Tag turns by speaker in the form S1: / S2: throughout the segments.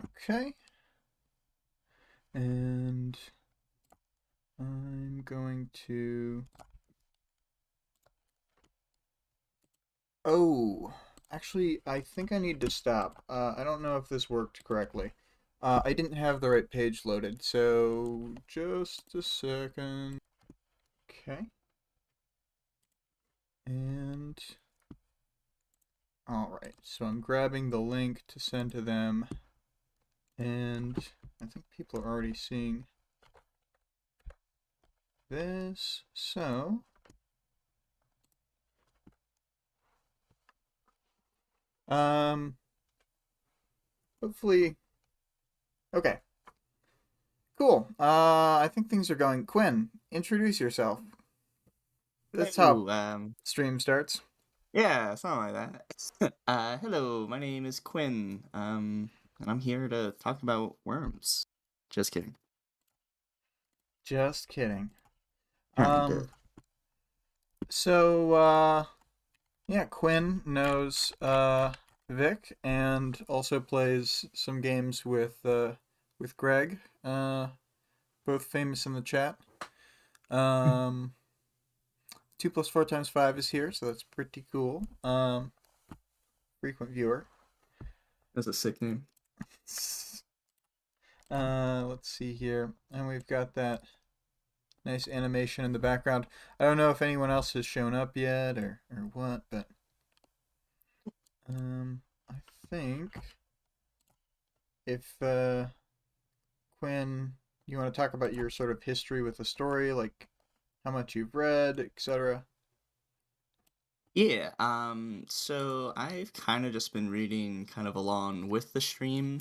S1: Okay. And I'm going to... Oh, actually, I think I need to stop. I don't know if this worked correctly. I didn't have the right page loaded, so just a second. Okay. And... Alright, so I'm grabbing the link to send to them, and I think people are already seeing this, so... Hopefully... Okay, cool. I think things are going. Quinn, introduce yourself. That's how
S2: Hello,
S1: stream starts.
S2: yeah, something like that. Hello, my name is Quinn, and I'm here to talk about worms. Just kidding.
S1: Just kidding.
S2: Kinda.
S1: Um, so, yeah, Quinn knows, Vic and also plays some games with Greg, both famous in the chat. Um, 2 plus 4 times 5 is here, so that's pretty cool. Frequent viewer.
S2: That's a sick name.
S1: Let's see here. And we've got that nice animation in the background. I don't know if anyone else has shown up yet or what, but I think if Quinn, you want to talk about your sort of history with the story, like how much you've read, etc.
S2: Yeah, so I've kind of just been reading kind of along with the stream.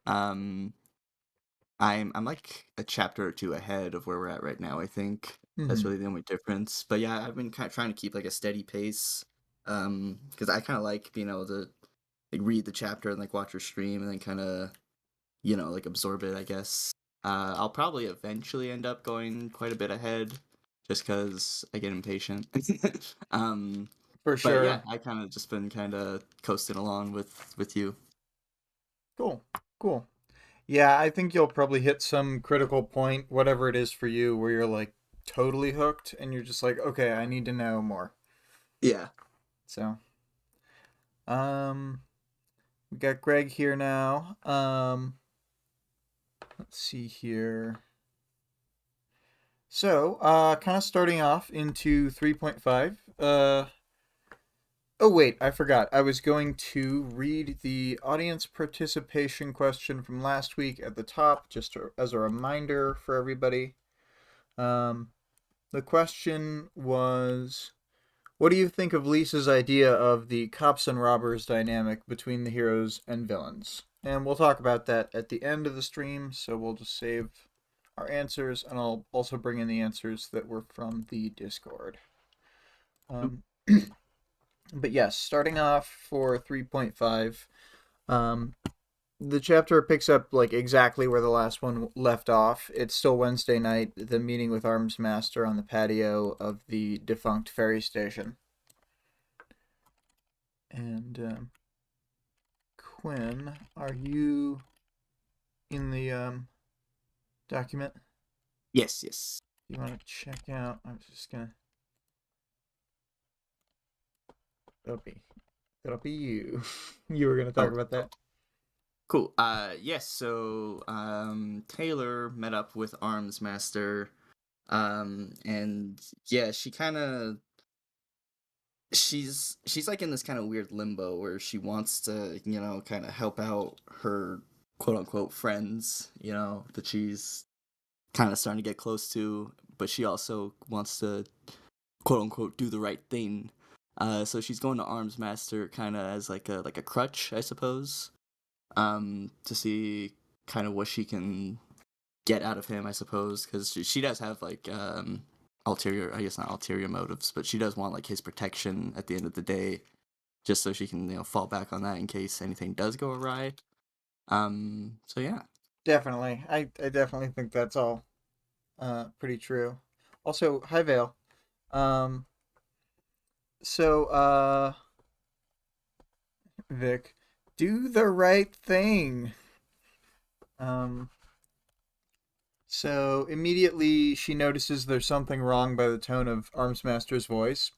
S2: Um, I'm like a chapter or two ahead of where we're at right now, I think. That's
S1: Mm-hmm.
S2: really the only difference. But yeah, I've been kind of trying to keep like a steady pace. Because I kind of like being able to like read the chapter and like watch your stream and then kind of like absorb it, I guess. I'll probably eventually end up going quite a bit ahead just because I get impatient. um,
S1: For
S2: but yeah,
S1: sure.
S2: I kind of just been kind of coasting along with you.
S1: Cool. Cool. Yeah, I think you'll probably hit some critical point, whatever it is for you, where you're like totally hooked and you're just like, okay, I need to know more.
S2: Yeah.
S1: So, um, we got Greg here now. Let's see here. So, kind of starting off into 3.5. Oh, wait, I forgot. I was going to read the audience participation question from last week at the top, just as a reminder for everybody. Um, the question was, what do you think of Lisa's idea of the cops and robbers dynamic between the heroes and villains? And we'll talk about that at the end of the stream, so we'll just save our answers, and I'll also bring in the answers that were from the Discord. Um, but yes, starting off for 3.5, um, the chapter picks up like exactly where the last one left off. It's still Wednesday night, the meeting with Arms Master on the patio of the defunct ferry station. And Quinn, are you in the document?
S2: Yes, yes.
S1: You want to check out? I'm just gonna. That'll be you. You were gonna talk
S2: Oh,
S1: about that.
S2: cool. Yes, so Taylor met up with Arms Master. And yeah, she's like in this kind of weird limbo where she wants to, kind of help out her quote unquote friends, that she's kind of starting to get close to, but she also wants to quote unquote do the right thing. So she's going to Arms Master kind of as like a crutch, I suppose, to see kind of what she can get out of him, I suppose, because she does have like ulterior, I guess not ulterior motives, but she does want like his protection at the end of the day, just so she can fall back on that in case anything does go awry. So yeah.
S1: Definitely, I definitely think that's all pretty true. Also, hi Vale. Um, so Vic, do the right thing. Um, so immediately she notices there's something wrong by the tone of Armsmaster's voice.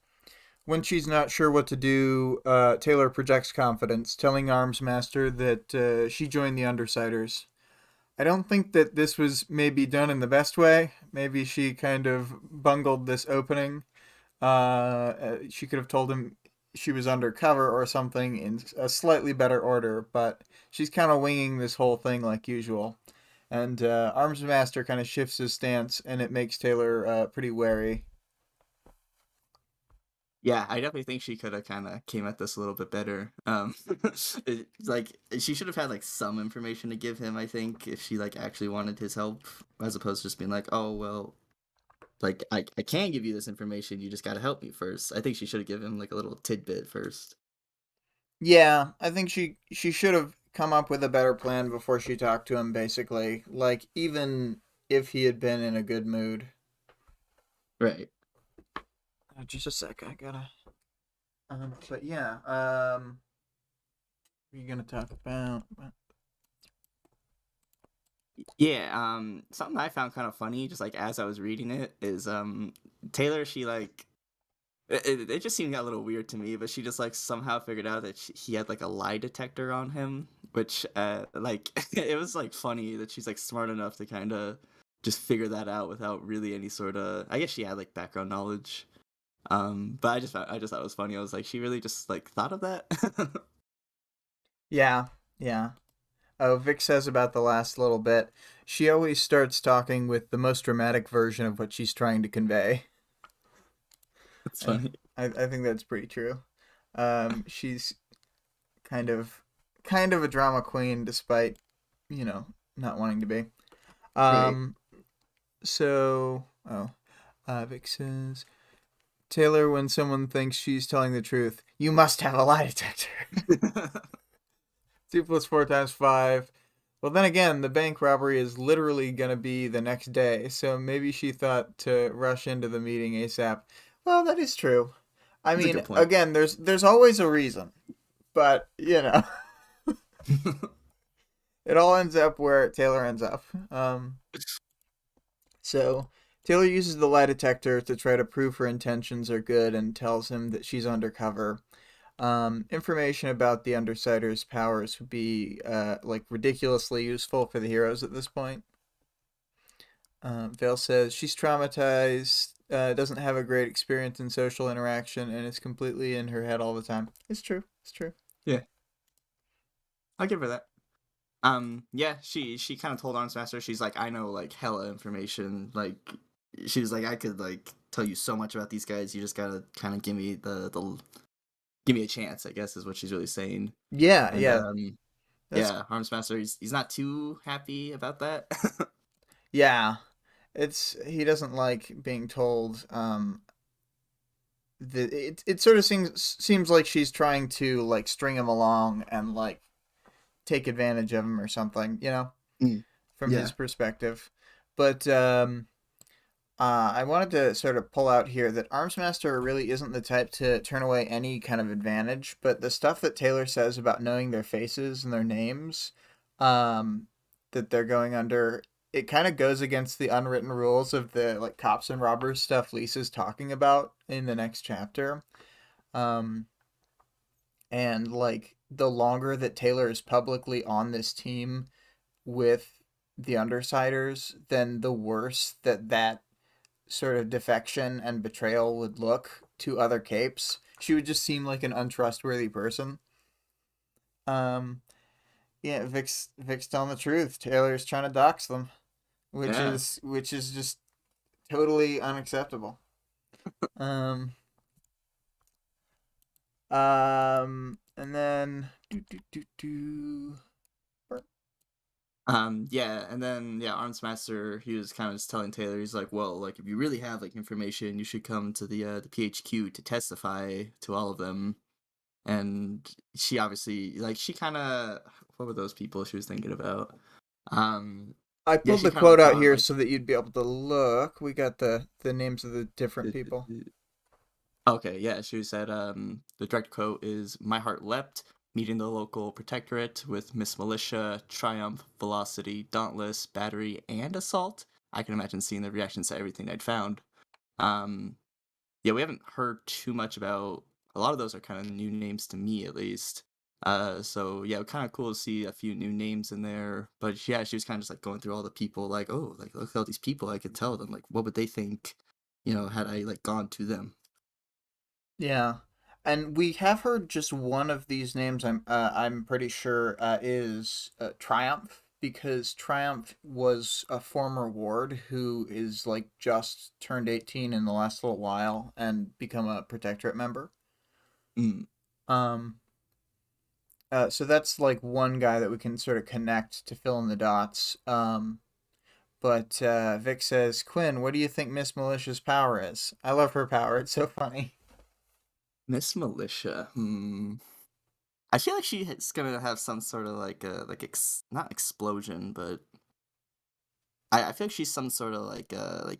S1: When she's not sure what to do, Taylor projects confidence, telling Armsmaster that she joined the Undersiders. I don't think that this was maybe done in the best way. Maybe she kind of bungled this opening. She could have told him she was undercover or something in a slightly better order, but she's kind of winging this whole thing like usual. And Armsmaster kind of shifts his stance, and it makes Taylor pretty wary.
S2: Yeah, I definitely think she could have kind of came at this a little bit better. Like she should have had like some information to give him. I think if she like actually wanted his help, as opposed to just being like, "Oh well, like I can give you this information. You just got to help me first." I think she should have given him like a little tidbit first.
S1: Yeah, I think she should have come up with a better plan before she talked to him. Basically, like even if he had been in a good mood.
S2: Right.
S1: Just a sec, I gotta. But yeah, what are you gonna talk about?
S2: Yeah, something I found kind of funny, just like as I was reading it, is Taylor. She like it just seemed a little weird to me, but she just like somehow figured out that he had like a lie detector on him, which like it was like funny that she's like smart enough to kind of just figure that out without really any sort of. I guess she had like background knowledge. But I just thought it was funny. I was like, she really just like thought of that.
S1: Yeah, yeah. Oh, Vic says about the last little bit. She always starts talking with the most dramatic version of what she's trying to convey.
S2: It's
S1: And
S2: funny.
S1: I think that's pretty true. She's kind of kind of a drama queen, despite not wanting to be.
S2: Right.
S1: Um, so Vic says Taylor, when someone thinks she's telling the truth, you must have a lie detector. 2 plus 4 times 5. Well, then again, the bank robbery is literally gonna be the next day, so maybe she thought to rush into the meeting ASAP. Well, that is true. I
S2: That's a
S1: mean,
S2: good point.
S1: again, there's always a reason, but it all ends up where Taylor ends up. So Taylor uses the lie detector to try to prove her intentions are good and tells him that she's undercover. Information about the Undersiders' powers would be like ridiculously useful for the heroes at this point. Vale says she's traumatized, doesn't have a great experience in social interaction, and is completely in her head all the time. It's true. It's true.
S2: Yeah, I'll give her that. Yeah, she kind of told Arms Master, she's like, I know like hella information. Like, she's like, I could like tell you so much about these guys. You just gotta kind of give me the give me a chance. I guess is what she's really saying.
S1: Yeah,
S2: And
S1: yeah. That's
S2: yeah, Arms Master, he's not too happy about that.
S1: yeah. It's he doesn't like being told it sort of seems like she's trying to like string him along and like take advantage of him or something,
S2: Mm,
S1: from his
S2: yeah.
S1: perspective. But I wanted to sort of pull out here that Armsmaster really isn't the type to turn away any kind of advantage, but the stuff that Taylor says about knowing their faces and their names, um, that they're going under, it kind of goes against the unwritten rules of the like cops and robbers stuff Lisa's talking about in the next chapter. Um, and like the longer that Taylor is publicly on this team with the Undersiders, then the worse that sort of defection and betrayal would look to other capes. She would just seem like an untrustworthy person. Um, yeah, Vic's telling the truth. Taylor's trying to dox them, which
S2: Yeah.
S1: is which is just totally unacceptable. Um, and then
S2: Yeah, and then yeah, Arms Master, he was kind of just telling Taylor, he's like, well, like if you really have like information, you should come to the PHQ to testify to all of them. And she obviously like she kind of what were those people she was thinking about? Um,
S1: I
S2: yeah,
S1: pulled
S2: she
S1: the
S2: kind of
S1: quote
S2: like
S1: out
S2: thought
S1: here
S2: like
S1: so that you'd be able to look. We got the names of the different
S2: the,
S1: people.
S2: okay, yeah, she said the direct quote is, "My heart leapt. meeting the local protectorate with Miss Militia, Triumph, Velocity, Dauntless, Battery, and Assault. I can imagine seeing the reactions to everything I'd found. Um, yeah, we haven't heard too much about a lot of those are kind of new names to me at least. So yeah, kind of cool to see a few new names in there. But yeah, she was kind of just like going through all the people, like, oh, like look at all these people. I could tell them, like, what would they think, had I like gone to them?
S1: Yeah, and we have heard just one of these names. I'm pretty sure is Triumph, because Triumph was a former ward who is like just turned 18 in the last little while and become a protectorate member.
S2: Mm.
S1: Um, so that's like one guy that we can sort of connect to fill in the dots. But Vic says, Quinn, what do you think Miss Militia's power is? I love her power. It's so funny.
S2: Miss Militia. I feel like she's gonna have some sort of like not explosion, but I feel like she's some sort of like I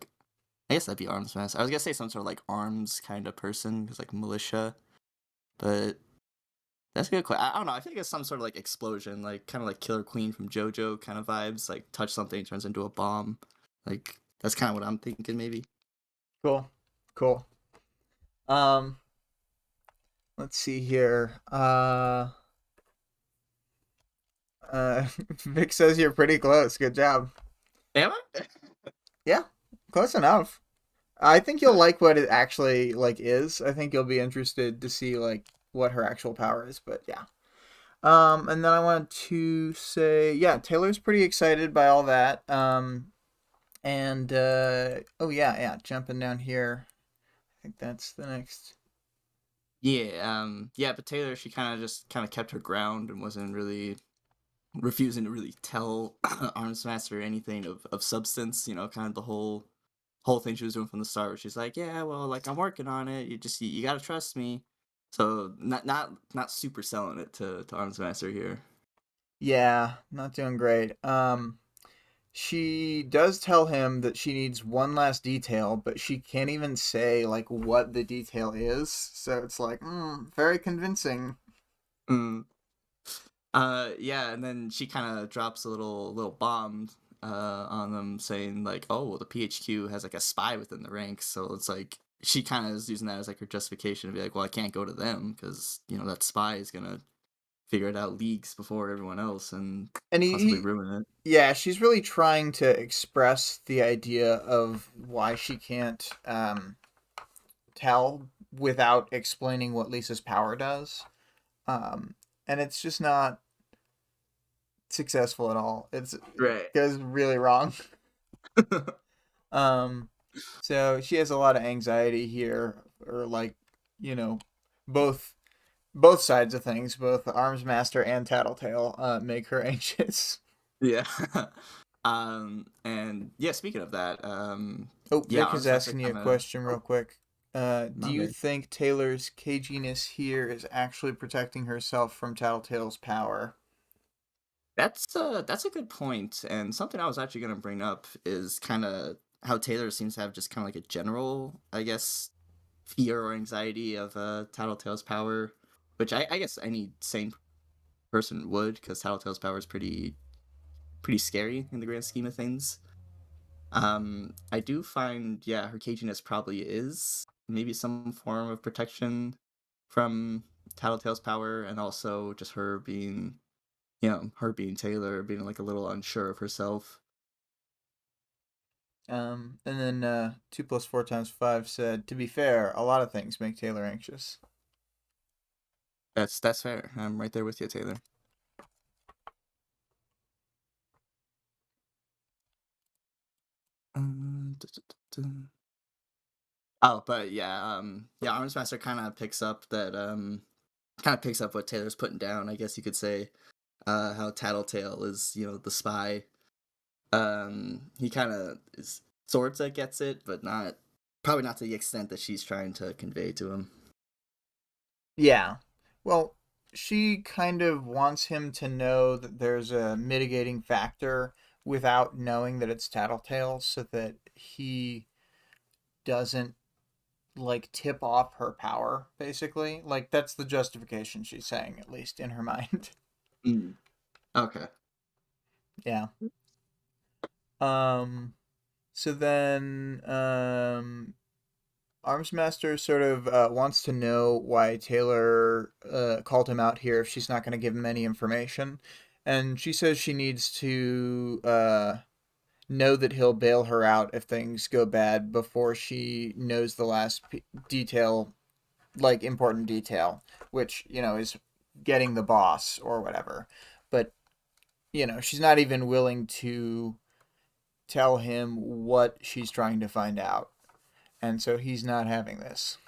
S2: guess that'd be arms master. I was gonna say some sort of like arms kind of person because like militia, but that's a good question. I don't know. I think it's some sort of like explosion, like kind of like Killer Queen from JoJo kind of vibes. Like touch something turns into a bomb. Like that's kind of what I'm thinking maybe.
S1: Cool. Cool. Um, let's see here. Vic says you're pretty close. Good job.
S2: Am I?
S1: Yeah, close enough. I think you'll like what it actually like is. I think you'll be interested to see like what her actual power is. But yeah. And then I wanted to say, yeah, Taylor's pretty excited by all that. And oh yeah, yeah, jumping down here. I think that's the next.
S2: Yeah. Yeah. But Taylor, she kind of kept her ground and wasn't really refusing to really tell Arms Master anything of substance. Kind of the whole thing she was doing from the start, where she's like, "Yeah, well, like I'm working on it. You gotta trust me." So not super selling it to Arms Master here.
S1: Yeah, not doing great. She does tell him that she needs one last detail, but she can't even say like what the detail is. So it's like, very convincing.
S2: Mm. Yeah, and then she kind of drops a little bomb on them, saying like, "Oh, well, the PHQ has like a spy within the ranks." So it's like she kind of is using that as like her justification to be like, "Well, I can't go to them because that spy is gonna figure it out leagues before everyone else and
S1: And
S2: possibly ruin it."
S1: yeah, she's really trying to express the idea of why she can't tell without explaining what Lisa's power does. Um, and it's just not successful at all. It
S2: Right.
S1: goes really wrong. Um, so she has a lot of anxiety here, or like, you know, both both sides of things, both the Arms Master and Tattletale, make her anxious.
S2: Yeah. And yeah, speaking of that,
S1: Oh,
S2: yeah,
S1: Vic is
S2: Arms Master
S1: asking you a
S2: kind of.
S1: question real
S2: Oh,
S1: quick. Do
S2: my
S1: you
S2: bad.
S1: think Taylor's caginess here is actually protecting herself from Tattletale's power?
S2: That's a good point, and something I was actually gonna bring up is kind of how Taylor seems to have just kind of like a general, I guess, fear or anxiety of Tattletale's power, which I guess any sane person would, because Tattletale's power is pretty scary in the grand scheme of things. I do find, yeah, her caginess probably is maybe some form of protection from Tattletale's power, and also just her being Taylor, being like a little unsure of herself.
S1: And then 2 + 4 × 5 said, to be fair, a lot of things make Taylor anxious.
S2: That's fair. I'm right there with you, Taylor. Duh, duh, duh, duh. Oh, but yeah, yeah, Arms Master kind of picks up what Taylor's putting down, I guess you could say. How Tattletale is, the spy. He kind of is sorts of gets it, but not probably not to the extent that she's trying to convey to him.
S1: Yeah. Well, she kind of wants him to know that there's a mitigating factor without knowing that it's Tattletale, so that he doesn't like tip off her power, basically. Like that's the justification she's saying, at least in her mind.
S2: Mm. Okay.
S1: Yeah. Um so then Armsmaster sort of wants to know why Taylor called him out here if she's not going to give him any information. And she says she needs to know that he'll bail her out if things go bad before she knows the last detail, like important detail, which, is getting the boss or whatever. But, she's not even willing to tell him what she's trying to find out. And so he's not having this.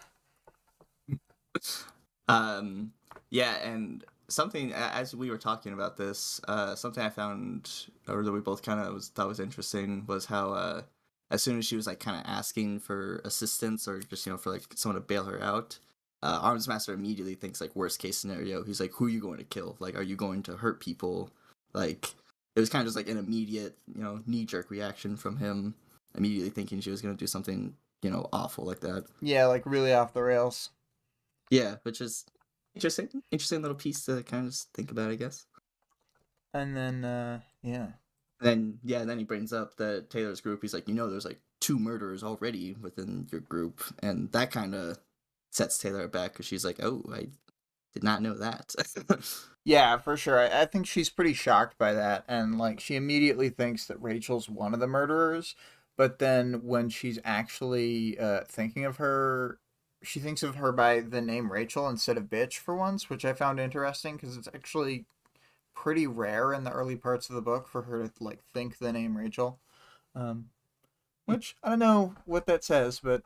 S2: Um, yeah, and something as we were talking about this, something I found or that we both kind of thought was interesting was how as soon as she was like kind of asking for assistance or just for like someone to bail her out, Armsmaster immediately thinks like worst case scenario. He's like, "Who are you going to kill? Like, are you going to hurt people?" Like, it was kind of just like an immediate knee jerk reaction from him, immediately thinking she was going to do something awful like that.
S1: Yeah, like really off the rails.
S2: Yeah, which is interesting little piece to kind of just think about, I guess.
S1: And then, yeah.
S2: Then he brings up that Taylor's group. He's like, there's like 2 murderers already within your group, and that kind of sets Taylor back because she's like, oh, I did not know that.
S1: Yeah, for sure. I think she's pretty shocked by that. And, like, she immediately thinks that Rachel's one of the murderers. But then when she's actually thinking of her, she thinks of her by the name Rachel instead of bitch for once, which I found interesting because it's actually pretty rare in the early parts of the book for her to, like, think the name Rachel. Um, which, I don't know what that says, but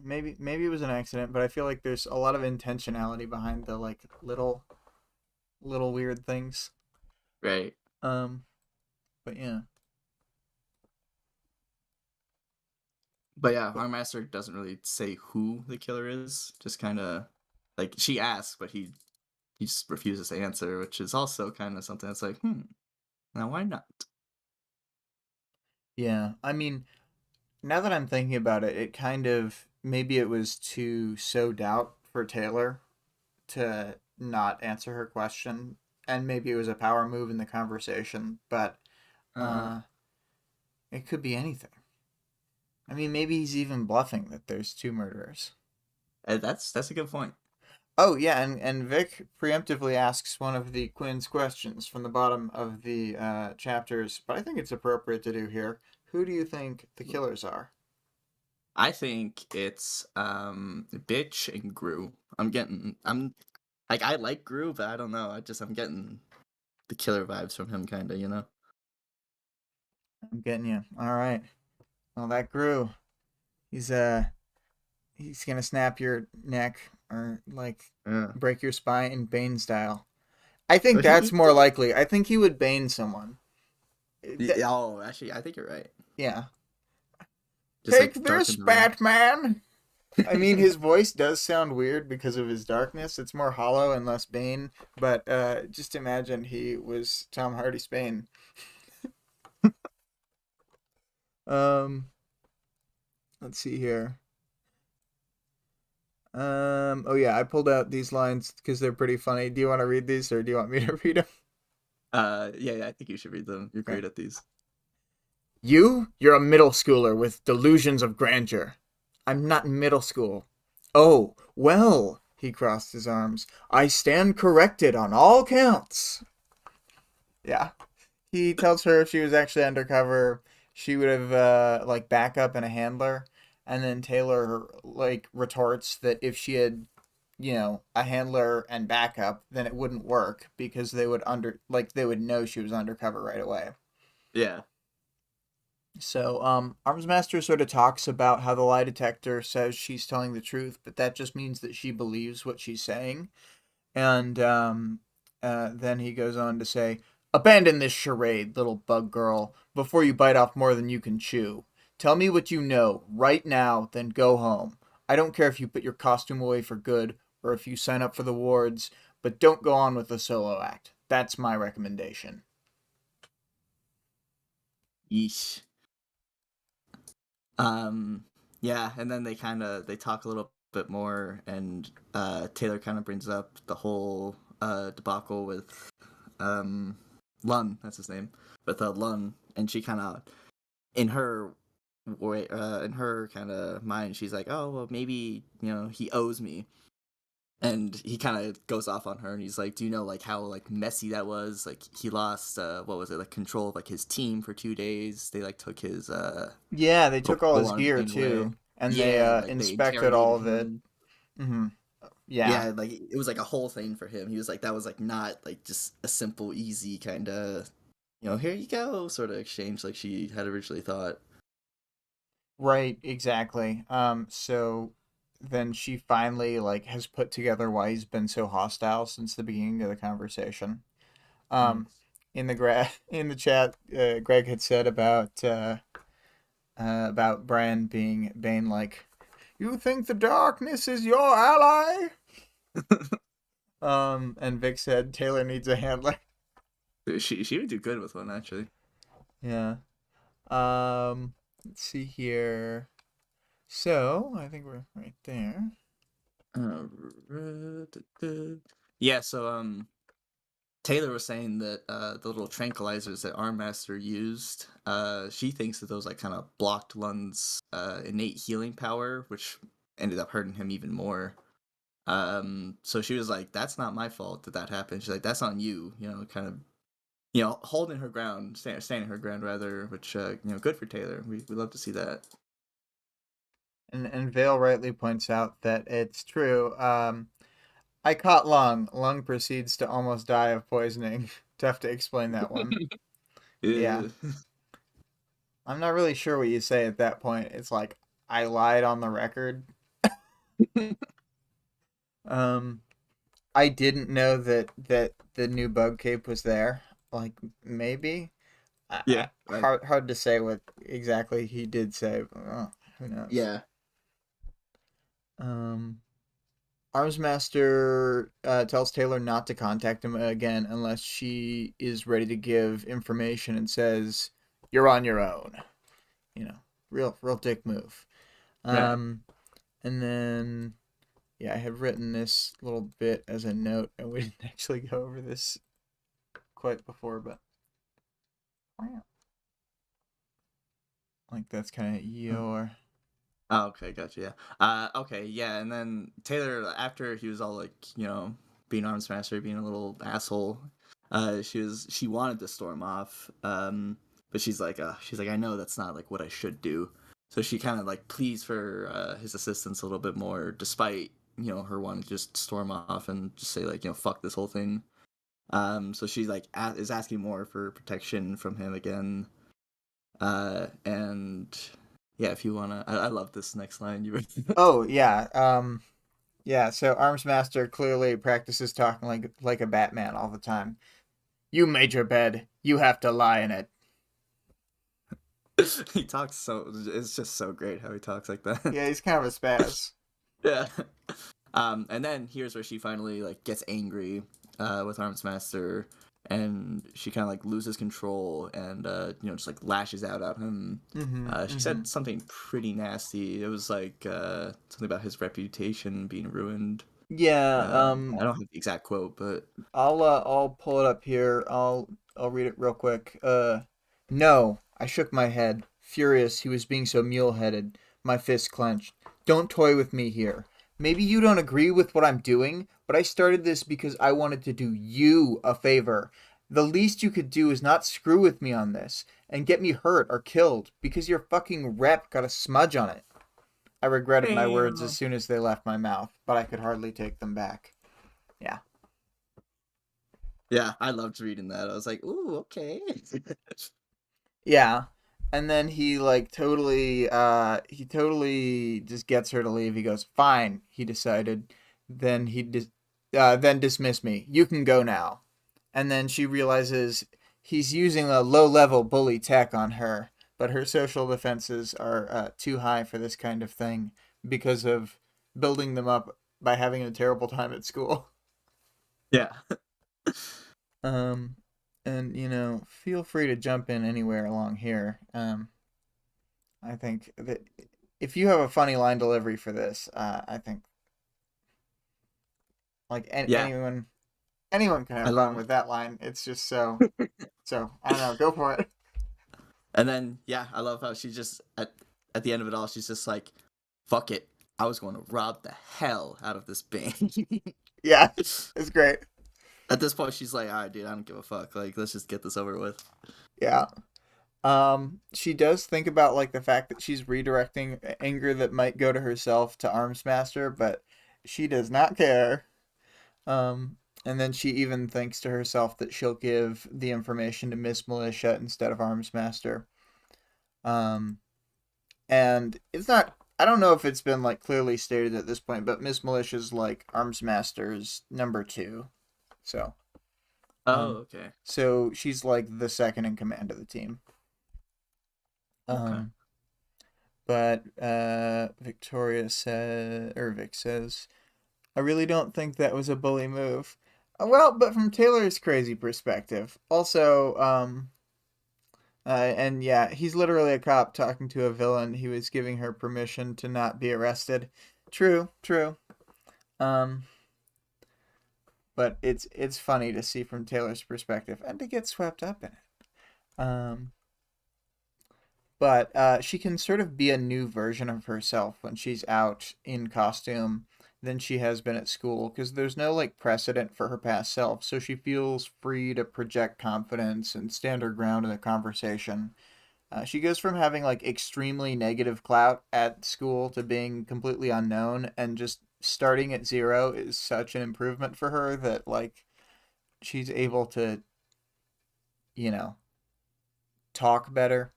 S1: maybe it was an accident, but I feel like there's a lot of intentionality behind the like little weird things.
S2: Right.
S1: Um, but yeah,
S2: But yeah, our master doesn't really say who the killer is. Just kind of like she asks, but he just refuses to answer, which is also kind of something that's like, now why not?
S1: yeah. I mean, now that I'm thinking about it, it kind of maybe it was to sow doubt for Taylor to not answer her question, and maybe it was a power move in the conversation. But
S2: Uh,
S1: uh, it could be anything. I mean, maybe he's even bluffing that there's two murderers.
S2: that's a good point.
S1: Oh yeah, and Vic preemptively asks one of the Quinn's questions from the bottom of the chapters, but I think it's appropriate to do here. Who do you think the killers are?
S2: I think it's Bitch and Gru. I'm like I like Gru, but I don't know. I'm getting the killer vibes from him kinda.
S1: I'm getting you. All right. Well, that grew. He's he's gonna snap your neck or like
S2: Yeah.
S1: break your spine in Bane style. I think
S2: But
S1: that's
S2: he
S1: more likely. I think he would Bane someone.
S2: oh, actually I think you're right.
S1: Yeah.
S2: Just
S1: Take
S2: like
S1: this,
S2: darken the room.
S1: Batman. I mean, his voice does sound weird because of his darkness. It's more hollow and less Bane. But just imagine he was Tom Hardy's Bane. Um, let's see here. Oh yeah, I pulled out these lines because they're pretty funny. Do you want to read these, or do you want me to read them?
S2: Yeah, I think you should read them. You're
S1: Okay.
S2: great at these.
S1: You're a middle schooler with delusions of grandeur. I'm not in middle school. Oh, well, he crossed his arms. I stand corrected on all counts. Yeah. He tells her if she was actually undercover, she would have like backup and a handler. And then Taylor like retorts that if she had, a handler and backup, then it wouldn't work because they would know she was undercover right away.
S2: Yeah.
S1: So, Armsmaster sort of talks about how the lie detector says she's telling the truth, but that just means that she believes what she's saying. And then he goes on to say, abandon this charade, little bug girl, before you bite off more than you can chew. Tell me what you know right now, then go home. I don't care if you put your costume away for good or if you sign up for the wards, but don't go on with the solo act. That's my recommendation.
S2: Yeesh. Um Yeah, and then they talk a little bit more, and Taylor kind of brings up the whole debacle with um Lun, that's his name, with Lun, and she kind of in her way, in her kind of mind, she's like, oh well, maybe he owes me, and he kind of goes off on her, and he's like, do you know like how like messy that was? Like he lost what was it, like control of like his team for 2 days. They like took his
S1: Yeah, they took all his
S2: O-line
S1: gear
S2: plane away.
S1: too, and they
S2: Yeah, like they
S1: inspected all
S2: interrogated
S1: of it.
S2: him.
S1: Hmm. Yeah.
S2: Yeah, like it was like a whole thing for him. He was like, that was like not like just a simple, easy kind of, here you go sort of exchange like she had originally thought.
S1: Right, exactly. So then she finally like has put together why he's been so hostile since the beginning of the conversation.
S2: Mm.
S1: Um, in the in the chat, Greg had said about Bran being Bane like, "You think the darkness is your ally?" And Vic said Taylor needs a handler.
S2: She would do good with one actually.
S1: Yeah. Let's see here. So I think we're right there.
S2: Uh, yeah, so Taylor was saying that the little tranquilizers that Armmaster used, she thinks that those like kind of blocked Lund's innate healing power, which ended up hurting him even more. So she was like, "That's not my fault that that happened." She's like, "That's on you." Kind of, holding her ground, standing her ground rather, which good for Taylor. We love to see that.
S1: And Vale rightly points out that it's true. I caught Lung. Lung proceeds to almost die of poisoning. Tough to explain that one. Yeah.
S2: Yeah.
S1: I'm not really sure what you say at that point. It's like I lied on the record. Um I didn't know that the new bug cape was there. Like maybe
S2: Yeah.
S1: hard to say what exactly he did say. Who knows?
S2: Yeah.
S1: Um Armsmaster tells Taylor not to contact him again unless she is ready to give information and says, "You're on your own." You know, real dick move.
S2: Right.
S1: Um, and then yeah, I had written this little bit as a note, and we didn't actually go over this quite before, but like that's kind of your.
S2: Oh, okay, gotcha. Yeah. Okay, yeah, and then Taylor, after he was all like, being arms master, being a little asshole, she wanted to storm off, but she's like, I know that's not like what I should do. So she kind of like pleads for his assistance a little bit more, despite her wanting to just storm off and just say like, fuck this whole thing. So she's like is asking more for protection from him again, and yeah, if you wanna, I love this next line you read.
S1: Oh yeah, yeah. So Armsmaster clearly practices talking like a Batman all the time. You made your bed. You have to lie in it.
S2: He talks so, it's just so great how he talks like that.
S1: Yeah, he's kind of a spaz.
S2: Yeah. And then here's where she finally like gets angry with Arms Master, and she kind of like loses control and just like lashes out at him.
S1: Mm-hmm.
S2: She
S1: Mm-hmm.
S2: said something pretty nasty. It was like something about his reputation being ruined.
S1: Yeah.
S2: I don't have the exact quote, but
S1: I'll pull it up here. I'll read it real quick. No. I shook my head, furious he was being so mule-headed. My fist clenched. Don't toy with me here. Maybe you don't agree with what I'm doing, but I started this because I wanted to do you a favor. The least you could do is not screw with me on this and get me hurt or killed because your fucking rep got a smudge on it. I regretted my words as
S2: damn.
S1: soon as they left my mouth, but I could hardly take them back. Yeah.
S2: Yeah, I loved reading that. I was like, ooh, okay.
S1: Yeah. And then he totally just gets her to leave. He goes, "Fine," he decided. Then dismiss me. You can go now. And then she realizes he's using a low-level bully tech on her, but her social defenses are too high for this kind of thing because of building them up by having a terrible time at school.
S2: Yeah.
S1: Um, and feel free to jump in anywhere along here. I think that if you have a funny line delivery for this, I think like
S2: Yeah,
S1: anyone can
S2: I
S1: have fun
S2: love.
S1: with that line. It's just so I don't know. Go for it.
S2: And then yeah, I love how she just at the end of it all, she's just like, "Fuck it, I was going to rob the hell out of this bank."
S1: Yeah, it's great.
S2: At this point, she's like, "All right, dude, I don't give a fuck. Like, let's just get this over with."
S1: Yeah. She does think about like the fact that she's redirecting anger that might go to herself to Armsmaster, but she does not care. And then she even thinks to herself that she'll give the information to Miss Militia instead of Armsmaster. Um, and it's not. I don't know if it's been like clearly stated at this point, but Miss Militia's like Armsmaster's number two. So,
S2: Oh,
S1: um,
S2: okay,
S1: so she's like the second in command of the team.
S2: okay.
S1: Um, but Victoria said, or Vic says, I really don't think that was a bully move. Well, but from Taylor's crazy perspective, also, and yeah, he's literally a cop talking to a villain. He was giving her permission to not be arrested. True, true. Um, but it's funny to see from Taylor's perspective and to get swept up in it. But she can sort of be a new version of herself when she's out in costume than she has been at school because there's no like precedent for her past self, so she feels free to project confidence and stand her ground in the conversation. She goes from having like extremely negative clout at school to being completely unknown, and just starting at zero is such an improvement for her that like she's able to, you know, talk better.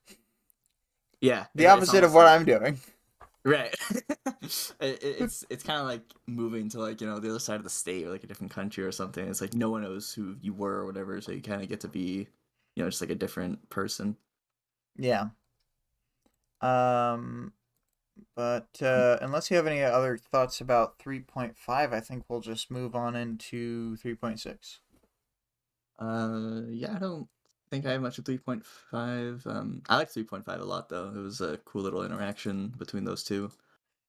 S2: Yeah,
S1: The
S2: it's
S1: opposite of
S2: almost
S1: what
S2: like
S1: I'm doing.
S2: right. It's kind of like moving to like the other side of the state or like a different country or something. It's like no one knows who you were or whatever, so you kind of get to be just like a different person.
S1: Yeah. Um, but unless you have any other thoughts about 3.5, I think we'll just move on into 3.6.
S2: Yeah, I don't think I have much of 3.5. I like 3.5 a lot though. It was a cool little interaction between those two.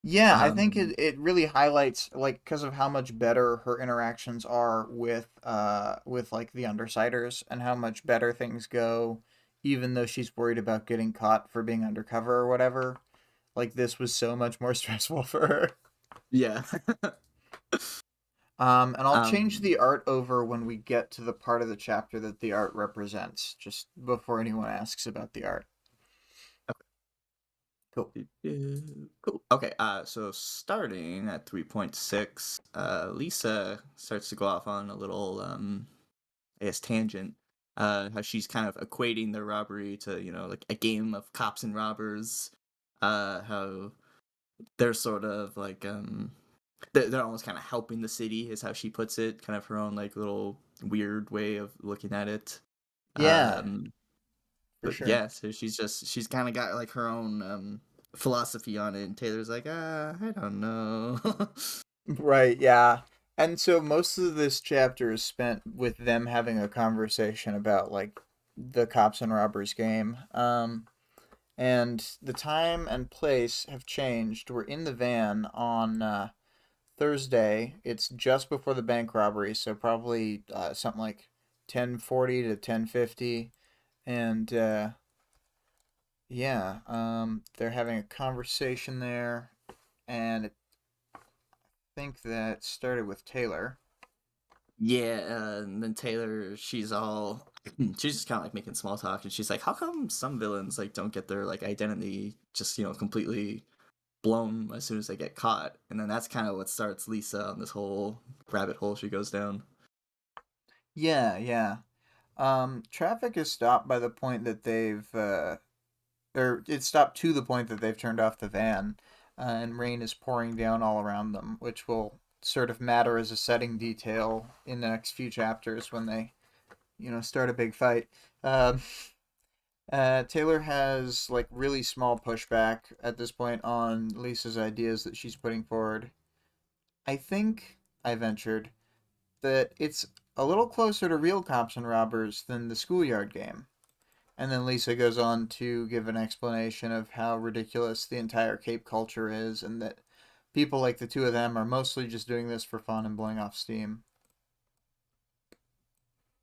S1: Yeah, I think
S2: Um,
S1: it really highlights like because of how much better her interactions are with like the Undersiders and how much better things go, even though she's worried about getting caught for being undercover or whatever. Like this was so much more stressful for her.
S2: yeah.
S1: And I'll change
S2: um,
S1: the art over when we get to the part of the chapter that the art represents, just before anyone asks about the art. Cool.
S2: cool. Okay, so starting at 3.6, Lisa starts to go off on a little, I guess, tangent. How she's kind of equating the robbery to, like a game of cops and robbers. How they're sort of like, they're almost kind of helping the city, is how she puts it. Kind of her own like little weird way of looking at it.
S1: Yeah,
S2: Um,
S1: for
S2: but
S1: sure.
S2: yeah, so she's kind of got like her own philosophy on it, and Taylor's like, I don't know.
S1: Right, yeah. And so most of this chapter is spent with them having a conversation about like the cops and robbers game. And the time and place have changed. We're in the van on Thursday. It's just before the bank robbery, so probably something like 10:40 to 10:50. And yeah, they're having a conversation there, and I think that started with Taylor.
S2: Yeah, and then Taylor, she's all she's just kind of like making small talk, and she's like, "How come some villains like don't get their like identity just completely blown as soon as they get caught?" And then that's kind of what starts Lisa on this whole rabbit hole she goes down.
S1: Yeah, yeah. Traffic is stopped by the point that or it's stopped to the point that they've turned off the van, and rain is pouring down all around them, which will sort of matter as a setting detail in the next few chapters when they, start a big fight. Um, Taylor has like really small pushback at this point on Lisa's ideas that she's putting forward. I think I ventured that it's a little closer to real cops and robbers than the schoolyard game. And then Lisa goes on to give an explanation of how ridiculous the entire Cape culture is, and that people like the two of them are mostly just doing this for fun and blowing off steam.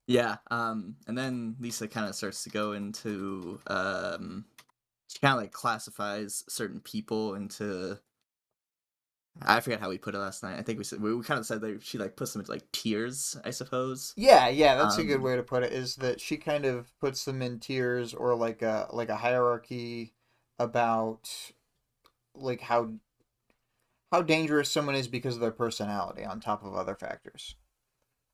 S2: Yeah, and then Lisa kind of starts to go into she kind of like classifies certain people into, I forget how we put it last night. I think we kind of said that she like puts them into like tiers, I suppose.
S1: Yeah, yeah, that's a good
S2: Um,
S1: way to put it. Is that she kind of puts them in tiers or like a hierarchy about like how dangerous someone is because of their personality on top of other factors.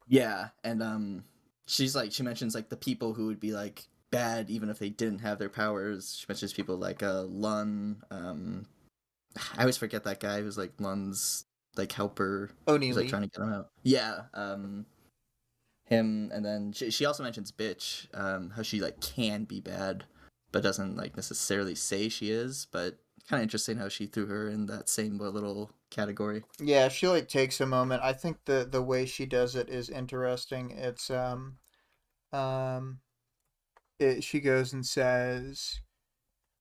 S2: yeah, and she's like she mentions like the people who would be like bad even if they didn't have their powers. She mentions people like Lun. I always forget that guy who's like Lun's like helper who's like
S1: O'Neilly.
S2: trying to get him out. Yeah, him, and then she also mentions bitch, how she like can be bad, but doesn't like necessarily say she is. But kind of interesting how she threw her in that same little category.
S1: Yeah, she like takes a moment. I think the way she does it is interesting. It's um she goes and says,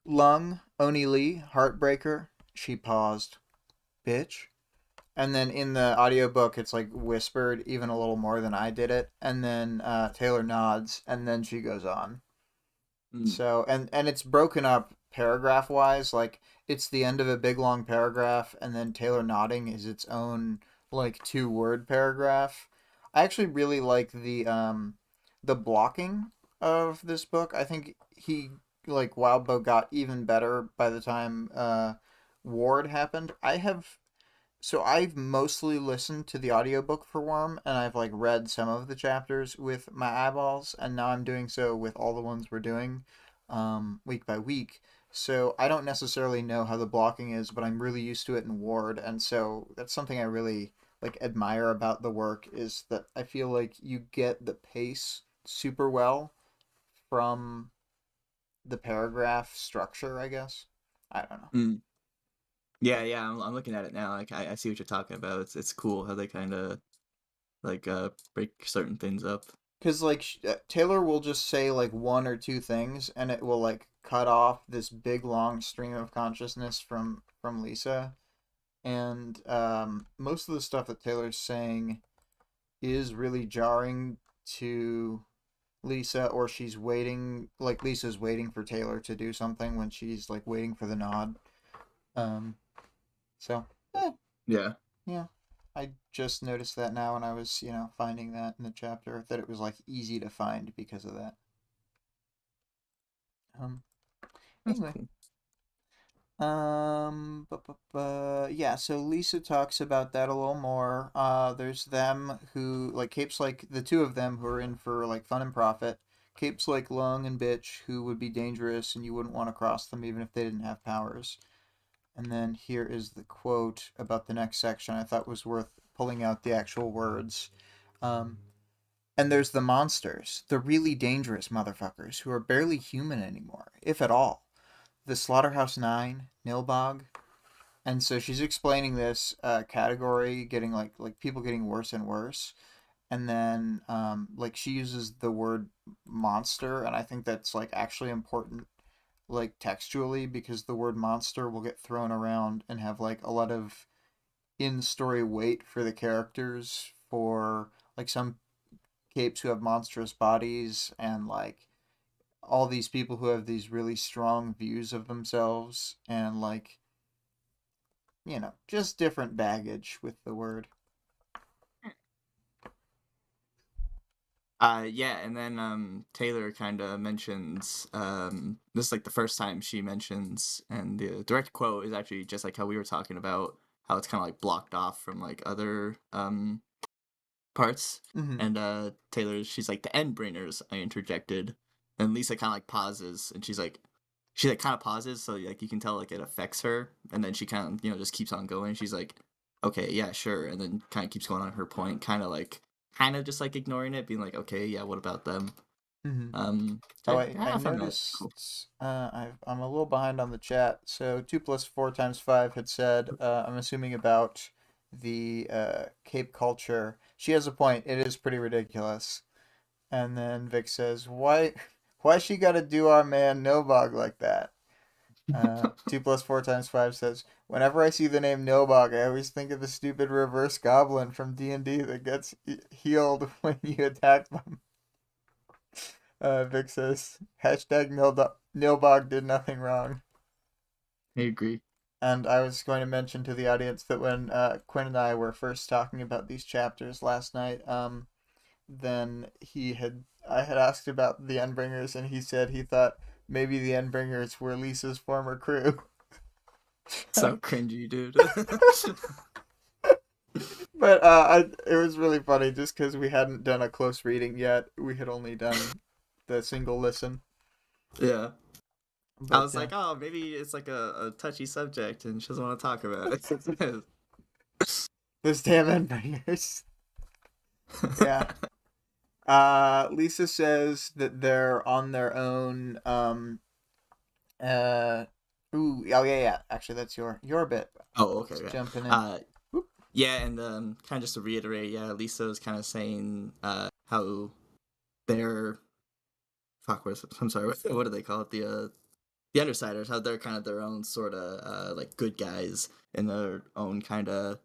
S1: "Lung, O'Neilly, heartbreaker." She paused. Bitch. And then in the audiobook it's like whispered even a little more than I did it. And then Taylor nods and then she goes on.
S2: Mm.
S1: So and it's broken up paragraph wise. Like it's the end of a big long paragraph, and then Taylor nodding is its own like 2 word paragraph. I actually really like the blocking of this book. I think he like Wildbow got even better by the time Ward happened. I've mostly listened to the audiobook for Worm, and I've like read some of the chapters with my eyeballs, and now I'm doing so with all the ones we're doing week by week. So I don't necessarily know how the blocking is, but I'm really used to it in Ward, and so that's something I really like admire about the work is that I feel like you get the pace super well from the paragraph structure, I guess. I don't know.
S2: Mm. Yeah, yeah, I'm looking at it now. Like I see what you're talking about. It's cool how they kind of like break certain things up.
S1: Because like Taylor will just say like 1 or 2 things, and it will like cut off this big long stream of consciousness from Lisa. And most of the stuff that Taylor's saying is really jarring to Lisa, or she's waiting, like Lisa's waiting for Taylor to do something when she's like waiting for the nod. Um, so eh,
S2: Yeah.
S1: yeah, I just noticed that now when I was finding that in the chapter that it was like easy to find because of that. Um,
S2: That's
S1: anyway,
S2: cool.
S1: yeah. So Lisa talks about that a little more. There's them who like Cape's like the two of them who are in for like fun and profit. Cape's like Lung and Bitch who would be dangerous and you wouldn't want to cross them even if they didn't have powers. And then here is the quote about the next section. I thought was worth pulling out the actual words. Um, and there's the monsters, the really dangerous motherfuckers who are barely human anymore, if at all. The Slaughterhouse Nine, Nilbog. And so she's explaining this category getting like people getting worse and worse. And then like she uses the word monster, and I think that's like actually important like textually because the word monster will get thrown around and have like a lot of in story weight for the characters for like some capes who have monstrous bodies and like all these people who have these really strong views of themselves and like just different baggage with the word.
S2: Yeah, and then Taylor kind of mentions this is like the first time she mentions, and the direct quote is actually just like how we were talking about how it's kind of like blocked off from like other parts.
S1: Mm-hmm.
S2: And Taylor, she's like the end bringers. I interjected, and Lisa kind of like pauses, and she like kind of pauses, so like you can tell like it affects her, and then she kind of just keeps on going. She's like, okay, yeah, sure, and then kind of keeps going on her point, kind of just like ignoring it, being like, okay, yeah, what about them?
S1: Mm-hmm.
S2: So
S1: Oh,
S2: yeah,
S1: I
S2: I found that cool.
S1: noticed. I'm a little behind on the chat. So 2 plus 4 times 5 had said. I'm assuming about the Cape culture. She has a point. It is pretty ridiculous. And then Vic says, "Why? Why she gotta do our man Nobog like that? 2 plus 4 times 5 says, whenever I see the name Nobog, I always think of the stupid reverse goblin from D&D that gets healed when you attack them. Vic says, hashtag Nilbog did nothing wrong.
S2: I agree.
S1: And I was going to mention to the audience that when Quinn and I were first talking about these chapters last night, then I had asked about the Endbringers, and he said he thought maybe the Endbringers were Lisa's former crew.
S2: So cringy, dude.
S1: But it was really funny just because we hadn't done a close reading yet. We had only done the single listen.
S2: Yeah.
S1: But,
S2: I was like, oh, maybe it's like a touchy subject and she doesn't want to talk about it.
S1: those damn Endbringers. Yeah. Lisa says that they're on their own. Oh yeah. Actually, that's your bit.
S2: Oh, okay.
S1: Just
S2: Okay.
S1: jumping in.
S2: Yeah, and kind of just to reiterate, yeah, Lisa was kind of saying how they're I'm sorry, what do they call it? The Undersiders, how they're kind of their own sort of like good guys in their own kind of,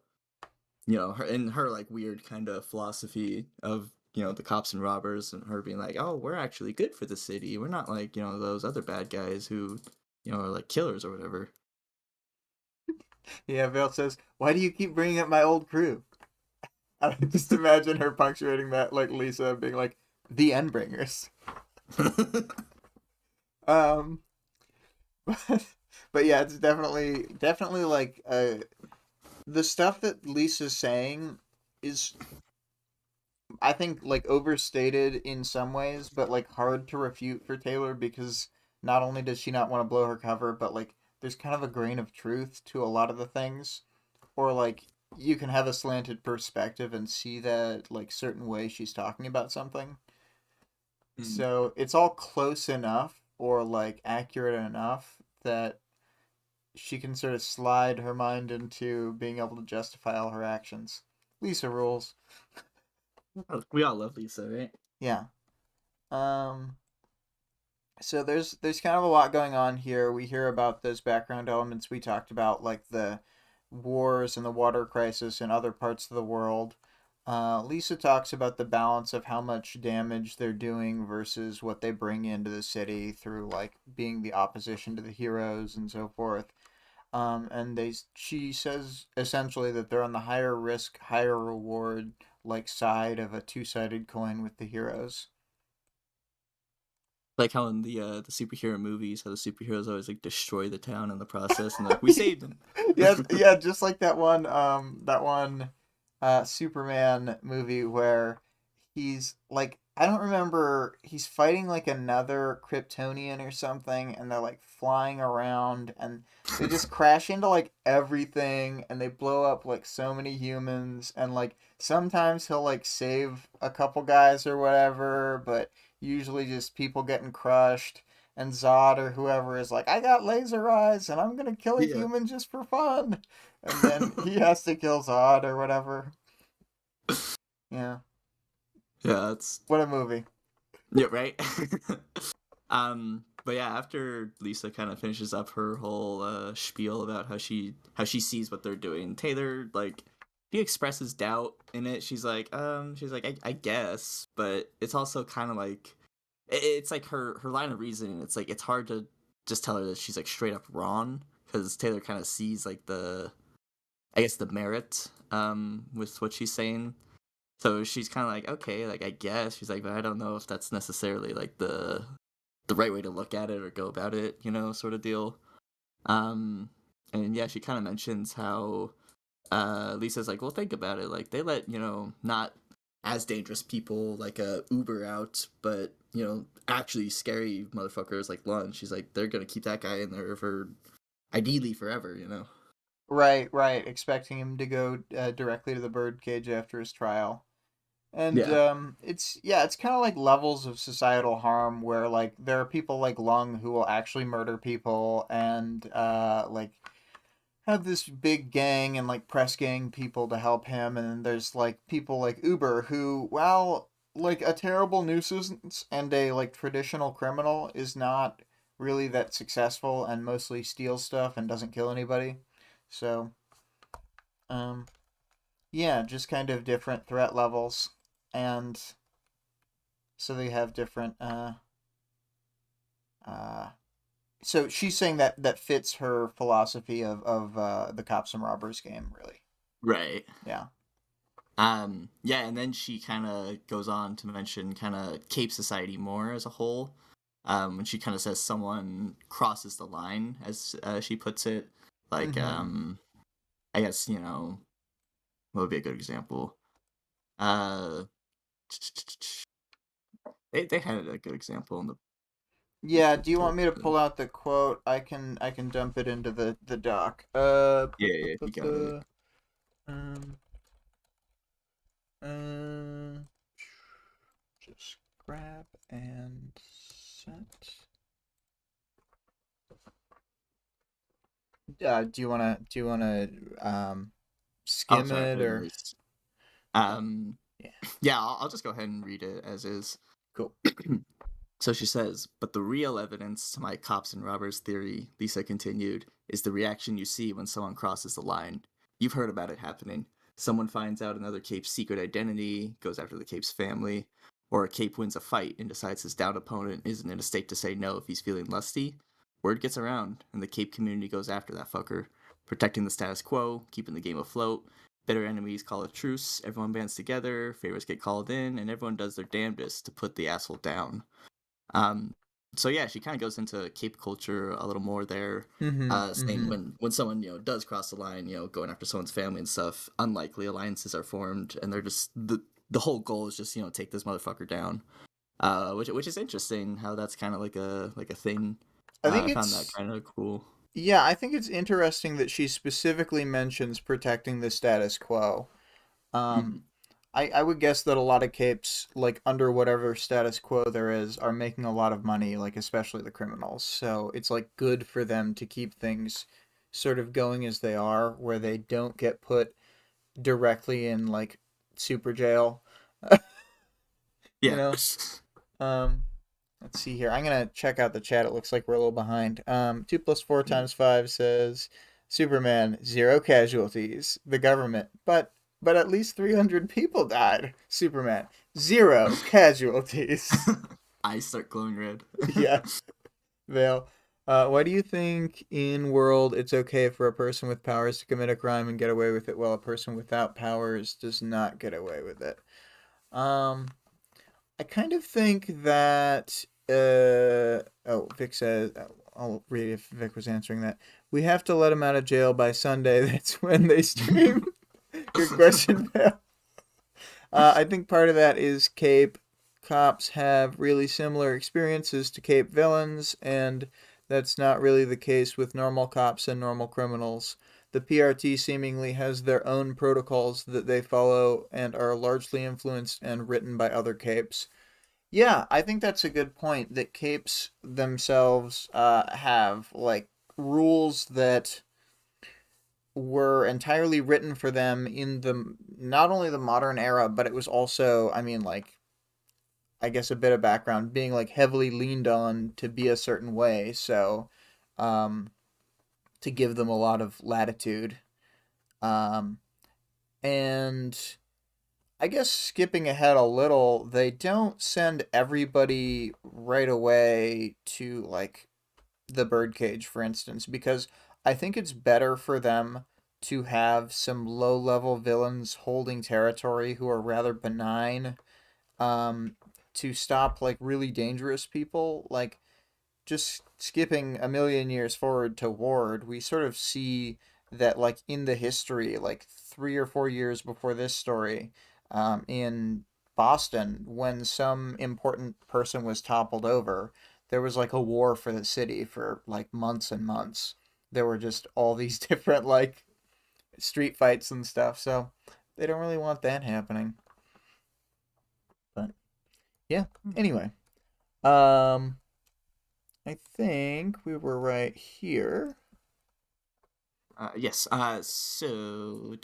S2: in her like weird kind of philosophy of the cops and robbers, and her being like, oh, we're actually good for the city. We're not like those other bad guys who are like killers or whatever.
S1: Yeah, Vale says, "Why do you keep bringing up my old crew?" I just imagine her punctuating that, like Lisa being like, "The Endbringers." Um, but yeah, it's definitely like the stuff that Lisa's saying is, I think, like overstated in some ways, but like hard to refute for Taylor because not only does she not want to blow her cover, but like there's kind of a grain of truth to a lot of the things, or like you can have a slanted perspective and see that like certain way she's talking about something.
S2: Mm.
S1: So it's all close enough or like accurate enough that she can sort of slide her mind into being able to justify all her actions. Lisa rules.
S2: We all love Lisa, right?
S1: Yeah. Um so there's kind of a lot going on here. We hear about those background elements we talked about, like the wars and the water crisis in other parts of the world. Lisa talks about the balance of how much damage they're doing versus what they bring into the city through like being the opposition to the heroes and so forth. And she says essentially that they're on the higher risk, higher reward like side of a two-sided coin with the heroes.
S2: Like how in the superhero movies, how the superheroes always like destroy the town in the process, and like we saved them.
S1: Yeah, yeah, just like that one Superman movie where he's like, I don't remember, he's fighting like another Kryptonian or something, and they're like flying around and they just crash into like everything and they blow up like so many humans, and like sometimes he'll like save a couple guys or whatever, but usually just people getting crushed, and Zod or whoever is like, I got laser eyes and I'm gonna kill a
S2: Yeah.
S1: human just for fun. And then he has to kill Zod or whatever. Yeah.
S2: Yeah, it's
S1: What a movie.
S2: yeah, right. But yeah, after Lisa kind of finishes up her whole spiel about how she sees what they're doing, Taylor like she expresses doubt in it. She's like I guess, but it's also kind of like it's like her line of reasoning. It's like it's hard to just tell her that she's like straight up wrong because Taylor kind of sees like I guess the merit with what she's saying. So she's kind of like, okay, like I guess she's like, but I don't know if that's necessarily like the right way to look at it or go about it, sort of deal. Um, and yeah, she kind of mentions how Lisa's like, well, think about it, like they let not as dangerous people like Uber out, but actually scary motherfuckers like Lund. She's like, they're gonna keep that guy in there for ideally forever.
S1: Right, right. Expecting him to go directly to the birdcage after his trial. And
S2: Yeah.
S1: it's kind of like levels of societal harm where like there are people like Lung who will actually murder people and like have this big gang and like press gang people to help him, and then there's like people like Uber who, well, like a terrible nuisance and a like traditional criminal is not really that successful and mostly steals stuff and doesn't kill anybody. So, um, yeah, just kind of different threat levels, and so they have different. Uh, so she's saying that that fits her philosophy of the cops and robbers game, really.
S2: Right.
S1: Yeah.
S2: Yeah, and then she kind of goes on to mention kind of Cape society more as a whole. When she kind of says someone crosses the line, as she puts it, like
S1: Mm-hmm.
S2: I guess what would be a good example? Uh, they had a good example in the.
S1: Yeah. Do you want me to pull out the quote? I can dump it into the doc.
S2: Yeah, yeah, you got it.
S1: Um, uh, just grab and set. Do you wanna
S2: Oh,
S1: skim
S2: sorry,
S1: it
S2: no
S1: or
S2: worries. Um,
S1: yeah?
S2: yeah, I'll just go ahead and read it as is.
S1: Cool.
S2: So she says, but the real evidence to my cops and robbers theory, Lisa continued, is the reaction you see when someone crosses the line. You've heard about it happening. Someone finds out another Cape's secret identity, goes after the Cape's family, or a Cape wins a fight and decides his down opponent isn't in a state to say no if he's feeling lusty. Word gets around, and the Cape community goes after that fucker, protecting the status quo, keeping the game afloat. Bitter enemies call a truce, everyone bands together, favors get called in, and everyone does their damnedest to put the asshole down. Um, so yeah, she kind of goes into Cape culture a little more there,
S1: Mm-hmm.
S2: saying
S1: Mm-hmm.
S2: when someone does cross the line, going after someone's family and stuff, unlikely alliances are formed, and they're just the whole goal is just take this motherfucker down. Which is interesting how that's kind of like a thing.
S1: I think
S2: I found that
S1: it's
S2: kind of cool.
S1: yeah. I think it's interesting that she specifically mentions protecting the status quo. Um,
S2: Hmm.
S1: I would guess that a lot of capes, like under whatever status quo there is, are making a lot of money, like especially the criminals. So it's like good for them to keep things sort of going as they are, where they don't get put directly in like super jail. you
S2: Yeah.
S1: know? Um, let's see here. I'm gonna check out the chat. It looks like we're a little behind. 2 plus 4 times 5 says Superman, zero casualties. The government, but at least 300 people died. Superman, zero casualties.
S2: Eyes start glowing red.
S1: yeah, Vale. Why do you think in world it's okay for a person with powers to commit a crime and get away with it, while a person without powers does not get away with it? Um, I kind of think that. Oh, Vic says. I'll read if Vic was answering that. We have to let him out of jail by Sunday. That's when they stream. Good question, pal. I think part of that is Cape cops have really similar experiences to Cape villains, and that's not really the case with normal cops and normal criminals. The PRT seemingly has their own protocols that they follow and are largely influenced and written by other capes. Yeah, I think that's a good point. That capes themselves have like rules that were entirely written for them in the not only the modern era, but it was also, I mean, like I guess a bit of background being like heavily leaned on to be a certain way. So, um, to give them a lot of latitude. Um, and I guess skipping ahead a little, they don't send everybody right away to like the birdcage, for instance, because I think it's better for them to have some low level villains holding territory who are rather benign, um, to stop like really dangerous people. Like just skipping a million years forward to Ward, we sort of see that like in the history, like 3 or 4 years before this story, in Boston, when some important person was toppled over, there was like a war for the city for like months and months. There were just all these different like street fights and stuff, so they don't really want that happening. But yeah. Anyway, um, I think we were right here.
S2: Yes. So,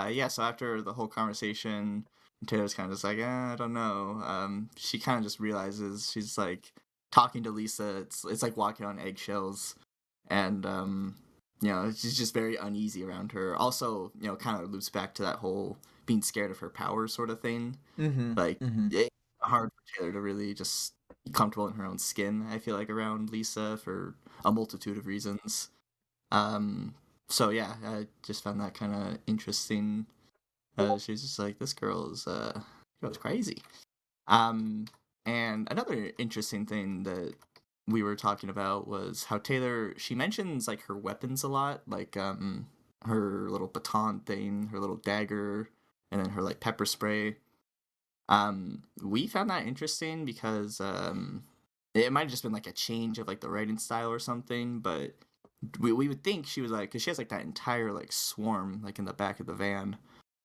S2: yeah. So after the whole conversation, Taylor's kind of just like, I don't know. She kind of just realizes she's like talking to Lisa. It's like walking on eggshells, and she's just very uneasy around her. Also, kind of loops back to that whole being scared of her power sort of thing.
S1: Mm-hmm.
S2: Like,
S1: Mm-hmm.
S2: it's hard for Taylor to really just be comfortable in her own skin. I feel like around Lisa for a multitude of reasons. Um, so yeah, I just found that kind of interesting. She's just like, this girl's crazy. Um, and another interesting thing that we were talking about was how Taylor, she mentions like her weapons a lot, like her little baton thing, her little dagger, and then her like pepper spray. We found that interesting because it might have just been like a change of like the writing style or something, but we would think she was like, because she has like that entire like swarm like in the back of the van,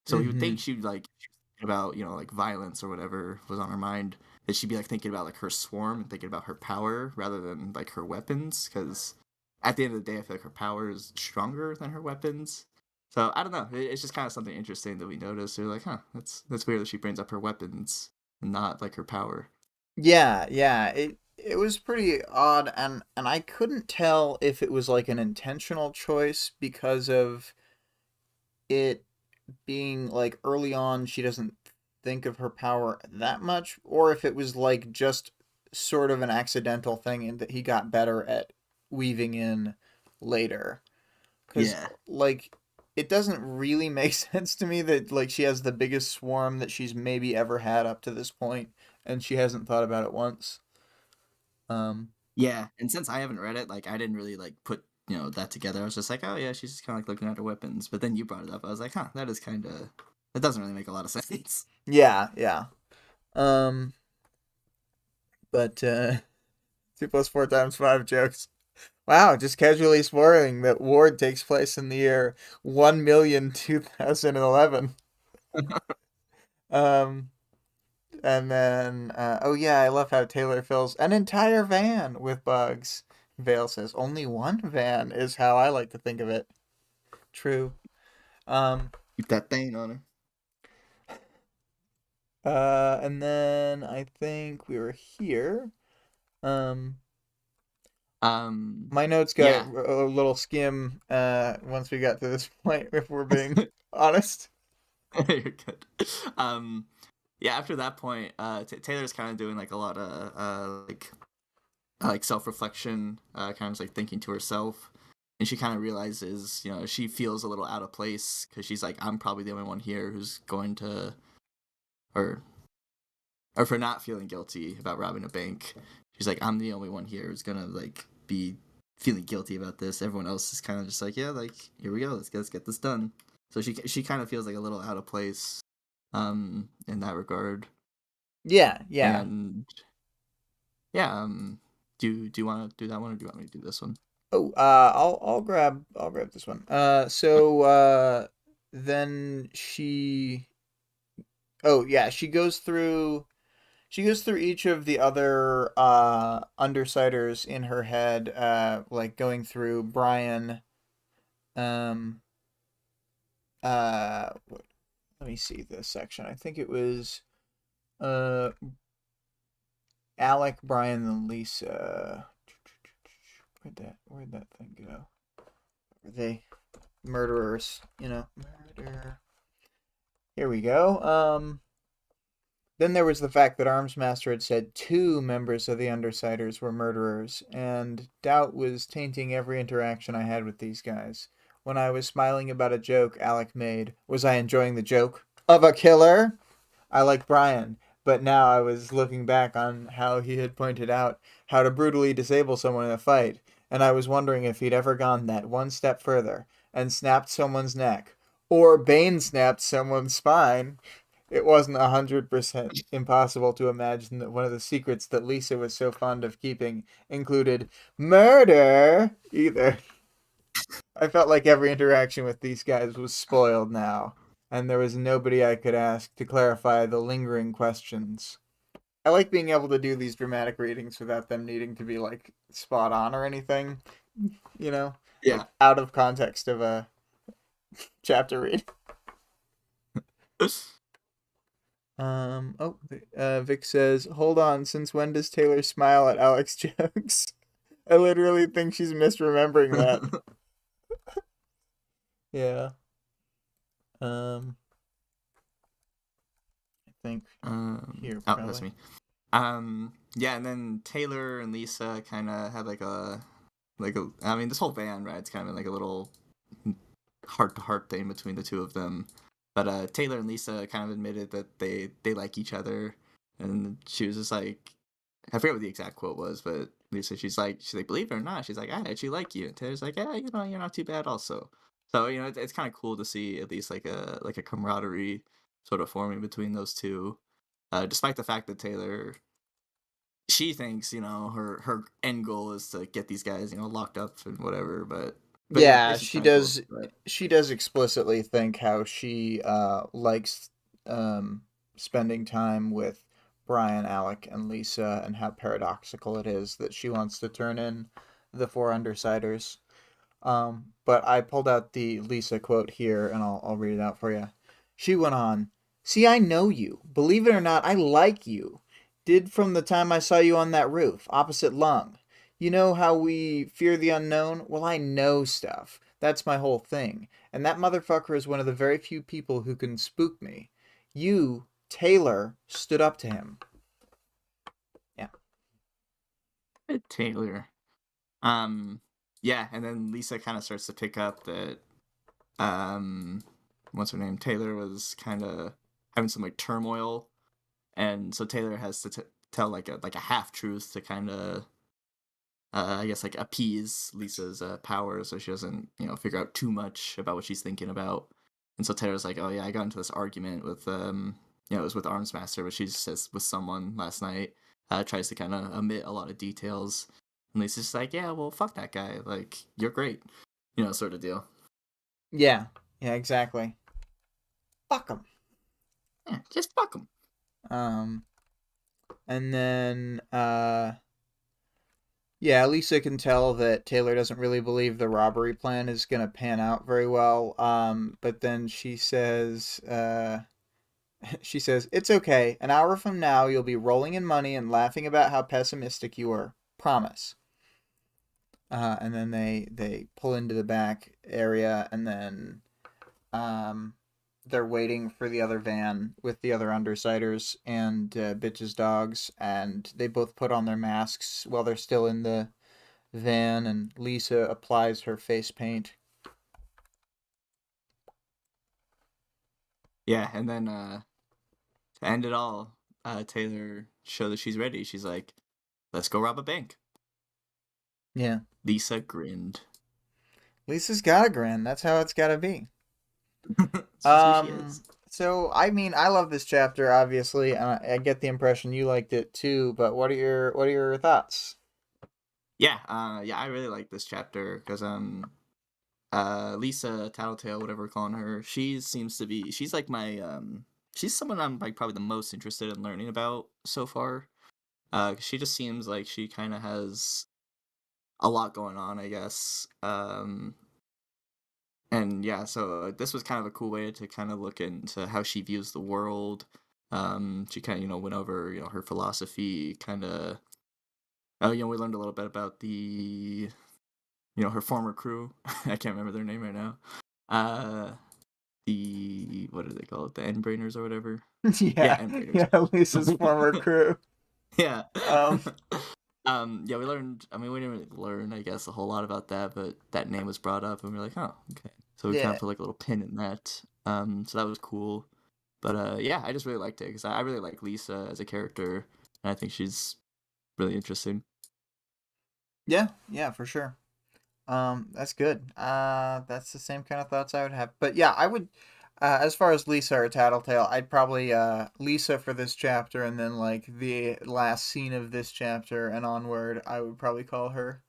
S2: so we would
S1: Mm-hmm.
S2: think she'd like she was thinking about like violence or whatever was on her mind, that she'd be like thinking about like her swarm and thinking about her power rather than like her weapons, because at the end of the day I feel like her power is stronger than her weapons. So I don't know. It's just kind of something interesting that we noticed. We're like, huh, that's weird that she brings up her weapons and not like her power.
S1: Yeah, yeah. It was pretty odd, and I couldn't tell if it was like an intentional choice because of it being like early on she doesn't think of her power that much, or if it was like just sort of an accidental thing and that he got better at weaving in later. Because
S2: Yeah,
S1: like it doesn't really make sense to me that like she has the biggest swarm that she's maybe ever had up to this point and she hasn't thought about it once. um
S2: yeah. And since I haven't read it, like I didn't really like put that together. I was just like, oh yeah, she's just kind of like looking at her weapons. But then you brought it up. I was like, huh, that doesn't really make a lot of sense.
S1: yeah, yeah. um but 2 plus 4 times 5 jokes. Wow, just casually spoiling that Ward takes place in the year 1,000,2011. Um, and then, oh yeah, I love how Taylor fills an entire van with bugs. Vale says, only one van is how I like to think of it. True. Um,
S2: Keep that thing on her.
S1: and then I think we were here. Um,
S2: Um,
S1: my notes got
S2: yeah,
S1: a little skim, once we got to this point, if we're being honest.
S2: you're good. Um, yeah. After that point, Taylor's kind of doing like a lot of like self reflection, kind of like thinking to herself, and she kind of realizes, she feels a little out of place because she's like, I'm probably the only one here who's going to, or for not feeling guilty about robbing a bank. She's like, I'm the only one here who's gonna like be feeling guilty about this. Everyone else is kind of just like, yeah, like here we go, let's get this done. So she kind of feels like a little out of place, in that regard.
S1: Yeah, yeah.
S2: And yeah, do you want to do that one or do you want me to do this one?
S1: Oh, I'll grab this one. Then oh yeah, she goes through each of the other undersiders in her head, like going through Brian. Um, uh, Let me see this section. I think it was uh Alec, Brian, and Lisa. Where'd that thing go? Were they murderers? Murder. Here we go. Then there was the fact that Armsmaster had said 2 members of the Undersiders were murderers, and doubt was tainting every interaction I had with these guys. When I was smiling about a joke Alec made, was I enjoying the joke of a killer? I like Brian, but now I was looking back on how he had pointed out how to brutally disable someone in a fight, and I was wondering if he'd ever gone that one step further and snapped someone's neck, or Bane snapped someone's spine. It wasn't 100% impossible to imagine that one of the secrets that Lisa was so fond of keeping included murder either. I felt like every interaction with these guys was spoiled now, and there was nobody I could ask to clarify the lingering questions. I like being able to do these dramatic readings without them needing to be like spot on or anything,
S2: Yeah.
S1: like out of context of a chapter read. Vic says, "Hold on. Since when does Taylor smile at Alex jokes?" I literally think she's misremembering that. Yeah. Um, I think here
S2: oh, that's
S1: probably.
S2: me. Yeah, and then Taylor and Lisa kind of had I mean, this whole van ride's kind of like a little heart to heart thing between the two of them. But Taylor and Lisa kind of admitted that they like each other, and she was just like, I forget what the exact quote was, but Lisa, she's like, believe it or not, she's like, I actually like you. And Taylor's like, yeah, you know, you're not too bad, also. So you know, it's kind of cool to see at least like a camaraderie sort of forming between those two, despite the fact that Taylor, she thinks, you know, her end goal is to get these guys, you know, locked up and whatever. But yeah,
S1: Yeah,
S2: it's just kind of cool. But
S1: she does explicitly think how she likes spending time with Brian, Alec, and Lisa, and how paradoxical it is that she wants to turn in the four undersiders. But I pulled out the Lisa quote here, and I'll read it out for you. She went on, "See, I know you. Believe it or not, I like you. Did from the time I saw you on that roof, opposite Lung. You know how we fear the unknown? Well, I know stuff. That's my whole thing. And that motherfucker is one of the very few people who can spook me. You, Taylor, stood up to him." Yeah.
S2: Taylor, um, yeah, and then Lisa kind of starts to pick up that um, what's her name? Taylor was kind of having some like turmoil, and so Taylor has to tell like a half truth to kind of I guess like appease Lisa's power, so she doesn't, you know, figure out too much about what she's thinking about. And so Taylor's like, oh yeah, I got into this argument with you know, it was with Armsmaster, but she says with someone last night. Tries to kind of omit a lot of details, and Lisa's just like, yeah, well, fuck that guy. Like, you're great, you know, sort of deal.
S1: Yeah. Yeah, exactly. Fuck him.
S2: Yeah, just fuck him.
S1: Um, and then yeah, Lisa can tell that Taylor doesn't really believe the robbery plan is going to pan out very well. But then she says, she says, "It's okay. An hour from now, you'll be rolling in money and laughing about how pessimistic you were. Promise." And then they pull into the back area, and then um, they're waiting for the other van with the other undersiders and bitches dogs, and they both put on their masks while they're still in the van, and Lisa applies her face paint.
S2: Yeah, and then to end it all, Taylor shows that she's ready. She's like, let's go rob a bank.
S1: Yeah.
S2: Lisa grinned.
S1: Lisa's got a grin. That's how it's got to be.
S2: It's just who she is.
S1: So I mean, I love this chapter, obviously, and I get the impression you liked it too. But what are your thoughts?
S2: Yeah, yeah, I really like this chapter because Lisa Tattletale, whatever we're calling her, she seems to be, she's like my she's someone I'm like probably the most interested in learning about so far. 'Cause she just seems like she kind of has a lot going on, I guess. And yeah, so this was kind of a cool way to kind of look into how she views the world. She kind of, you know, went over, you know, her philosophy, kind of. Oh, you know, we learned a little bit about the, you know, her former crew. I can't remember their name right now. Uh, the what do they call it? The end brainers or whatever. Yeah,
S1: Yeah,
S2: end brainers.
S1: yeah, Lisa's former crew.
S2: Yeah.
S1: Um,
S2: Yeah, we learned. I mean, we didn't really learn, I guess, a whole lot about that, but that name was brought up, and we are like, oh, okay. So we kind
S1: yeah,
S2: of put like a little pin in that. So that was cool. But yeah, I just really liked it because I really like Lisa as a character, and I think she's really interesting.
S1: yeah, yeah, for sure. That's good. That's the same kind of thoughts I would have. But yeah, I would. As far as Lisa or Tattletale, I'd probably Lisa for this chapter, and then like the last scene of this chapter and onward, I would probably call her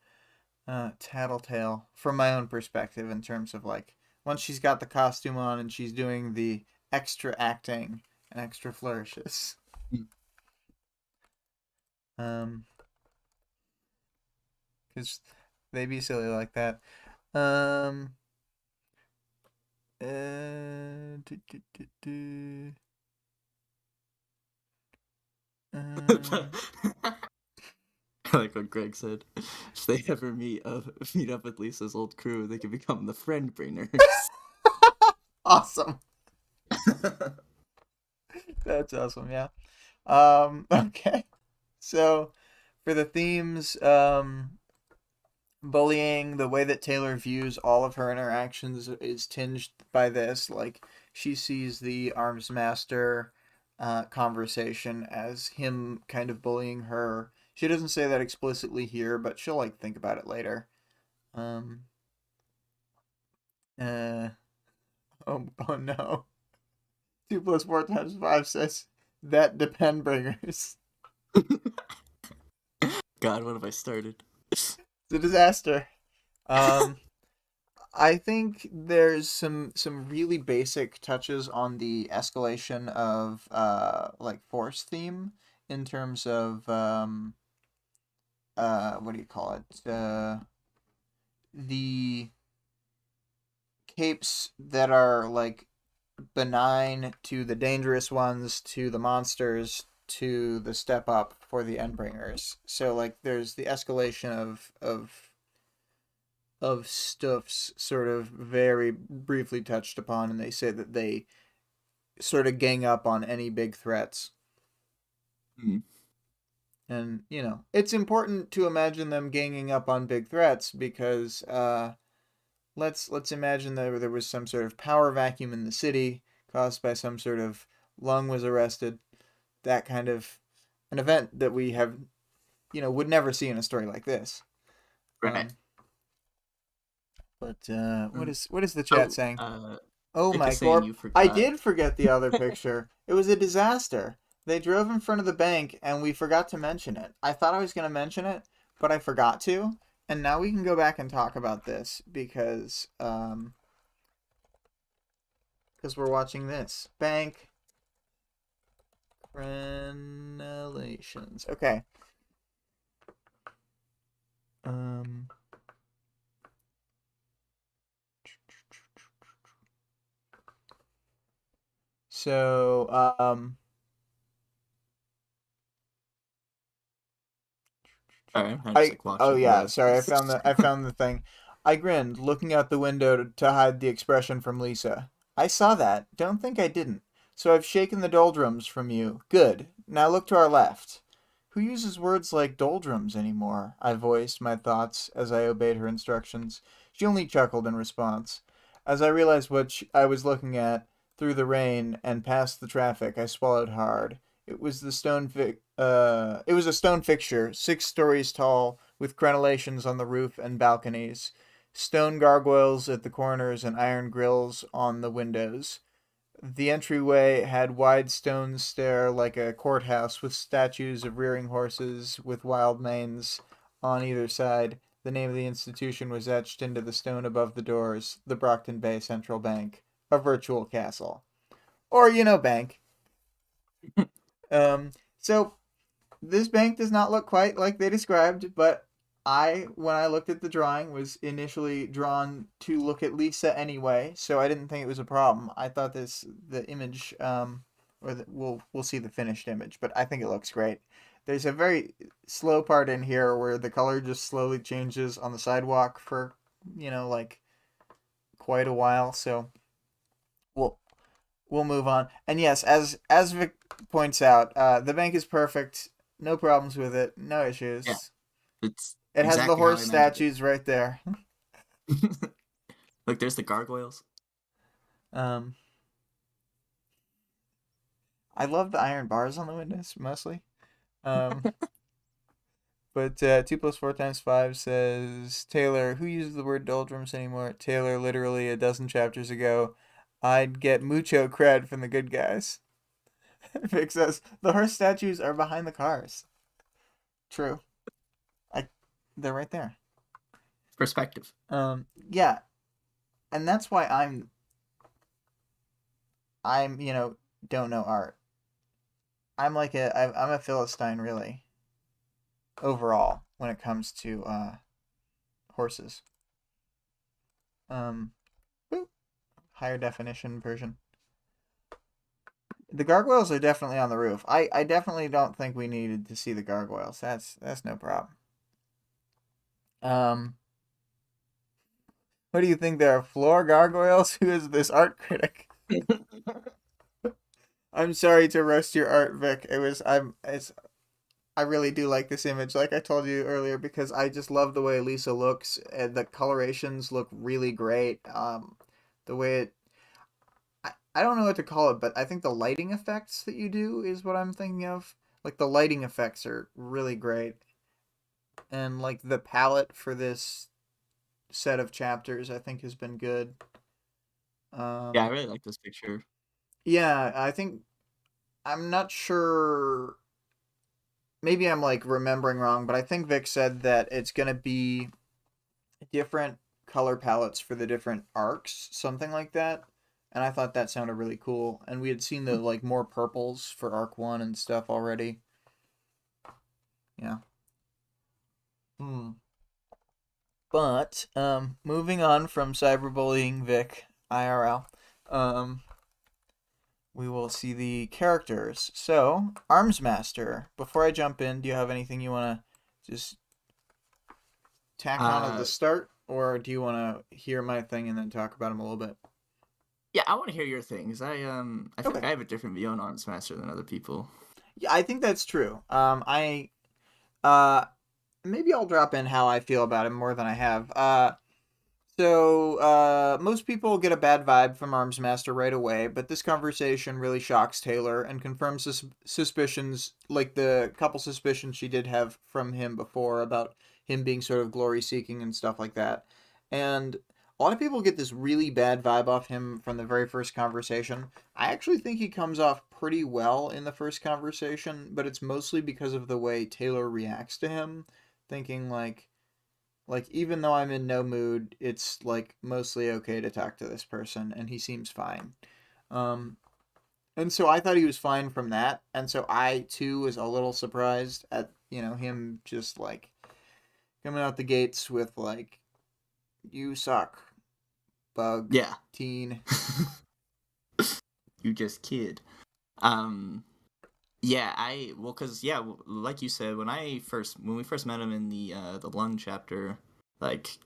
S1: Tattletale from my own perspective in terms of like once she's got the costume on and she's doing the extra acting and extra flourishes.
S2: Mm.
S1: Um, because they be silly like that. Um, do, do, do, do. Uh,
S2: I like what Greg said. If they ever meet up with Lisa's old crew, they can become the friend bringers.
S1: awesome. That's awesome. Yeah. Okay. So for the themes, bullying, the way that Taylor views all of her interactions is tinged by this. Like, she sees the arms master conversation as him kind of bullying her. She doesn't say that explicitly here, but she'll like think about it later. Um. Uh. Oh. Oh no. 2 + 4 × 5 says that depend bringers.
S2: God, what have I started?
S1: It's a disaster. Um. I think there's some really basic touches on the escalation of like force theme in terms of what do you call it? The capes that are like benign to the dangerous ones to the monsters to the step up for the endbringers. So like there's the escalation of stuffs sort of very briefly touched upon, and they say that they sort of gang up on any big threats.
S2: Hmm.
S1: And, it's important to imagine them ganging up on big threats because let's imagine that there was some sort of power vacuum in the city caused by some sort of lung was arrested, that kind of an event that we have, would never see in a story like this.
S2: Right.
S1: Um, but
S2: Mm.
S1: what is the chat
S2: Oh,
S1: saying? Oh
S2: Nick
S1: my
S2: is saying
S1: god.
S2: you
S1: I
S2: forgot.
S1: did forget the other picture. It was a disaster. They drove in front of the bank and we forgot to mention it. I thought I was going to mention it, but I forgot to. And now we can go back and talk about this because we're watching this. Bank crenellations. Okay. Um so
S2: Sorry, I just like
S1: oh
S2: watching
S1: yeah,
S2: the.
S1: sorry, I found the thing. I grinned, looking out the window to hide the expression from Lisa. I saw that. Don't think I didn't. So I've shaken the doldrums from you. Good. Now look to our left. Who uses words like doldrums anymore? I voiced my thoughts as I obeyed her instructions. She only chuckled in response. As I realized what I was looking at through the rain and past the traffic, I swallowed hard. It was a stone fixture, 6 stories tall, with crenellations on the roof and balconies, stone gargoyles at the corners and iron grills on the windows. The entryway had wide stone stair like a courthouse with statues of rearing horses with wild manes on either side. The name of the institution was etched into the stone above the doors, the Brockton Bay Central Bank, a virtual castle. Or, bank. So this bank does not look quite like they described, but when I looked at the drawing, was initially drawn to look at Lisa anyway, so I didn't think it was a problem. I thought the image, we'll see the finished image, but I think it looks great. There's a very slow part in here where the color just slowly changes on the sidewalk for, like quite a while, so we'll we'll move on. And yes, as Vic points out, the bank is perfect. No problems with it. No
S2: Yeah,
S1: issues.
S2: it's
S1: It has the
S2: exactly how I
S1: horse
S2: imagined it.
S1: statues right there.
S2: Look, there's the gargoyles.
S1: Um, I love the iron bars on the windows mostly. Um, but 2 + 4 × 5 says Taylor. Who uses the word doldrums anymore? Taylor, literally a dozen chapters ago. I'd get mucho cred from the good guys. Vic says the horse statues are behind the cars. True. I, they're right there.
S2: Perspective.
S1: Yeah, and that's why I'm don't know art. I'm a philistine really overall when it comes to horses. Um, boop, higher definition version. The gargoyles are definitely on the roof. I definitely don't think we needed to see the gargoyles. That's no problem. Um, what do you think? There are floor gargoyles? Who is this art critic? I'm sorry to roast your art, Vic. I really do like this image, like I told you earlier, because I just love the way Lisa looks, and the colorations look really great. The way I don't know what to call it, but I think the lighting effects that you do is what I'm thinking of. Like the lighting effects are really great, and like the palette for this set of chapters, I think has been good.
S2: Yeah, I
S1: Um,
S2: really like this picture.
S1: yeah, I think I'm not sure. Maybe I'm like remembering wrong, but I think Vic said that it's gonna be different color palettes for the different arcs, something like that. And I thought that sounded really cool. And we had seen the like more purples for arc 1 and stuff already. Yeah. Hmm. But moving on from cyberbullying Vic IRL, um we will see the characters. So, Armsmaster. Before I jump in, do you have anything you want to just tack on at the
S2: Uh,
S1: start, or do you want to hear my thing and then talk about him a little bit?
S2: yeah, I want to hear your things. I feel like
S1: Okay.
S2: I have a different view on Arms Master than other people.
S1: Yeah, I think that's true. I uh maybe I'll drop in how I feel about him more than I have. Most people get a bad vibe from Armsmaster right away, but this conversation really shocks Taylor and confirms suspicions, like the couple suspicions she did have from him before about him being sort of glory seeking and stuff like that. And a lot of people get this really bad vibe off him from the very first conversation. I actually think he comes off pretty well in the first conversation, but it's mostly because of the way Taylor reacts to him, thinking like even though I'm in no mood, it's like mostly okay to talk to this person and he seems fine. Um and so I thought he was fine from that. And so I too was a little surprised at, him just like coming out the gates with like you suck, bug
S2: Yeah,
S1: teen.
S2: you just kid. Um, yeah, cause yeah, like you said, when we first met him in the lung chapter, like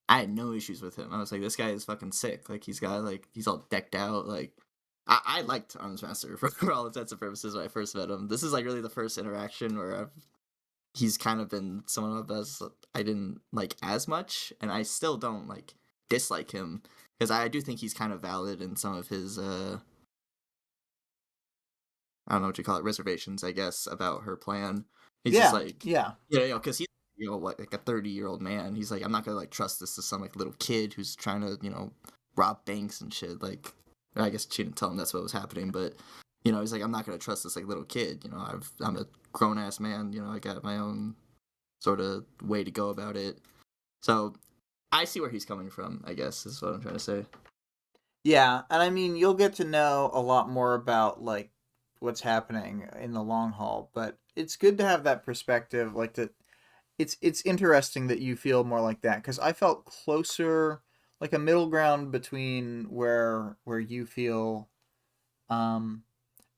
S2: I had no issues with him. I was like, this guy is fucking sick. Like he's all decked out. Like I liked Arms Master for all intents and purposes when I first met him. This is like really the first interaction where he's kind of been someone of us I didn't like as much, and I still don't like dislike him because I do think he's kind of valid in some of his I don't know what you call it, reservations, I guess, about her plan. He's just
S1: Yeah,
S2: like,
S1: yeah.
S2: because he's what like a 30-year-old man. He's like, I'm not gonna like trust this to some like little kid who's trying to rob banks and shit. Like, I guess she didn't tell him that's what was happening, but he's like, I'm not gonna trust this like little kid. I'm a grown ass man. I got my own sort of way to go about it. So I see where he's coming from. I guess is what I'm trying to say.
S1: Yeah, and I mean you'll get to know a lot more about like what's happening in the long haul, but it's good to have that perspective like that. It's interesting that you feel more like that because I felt closer, like a middle ground between where you feel, um,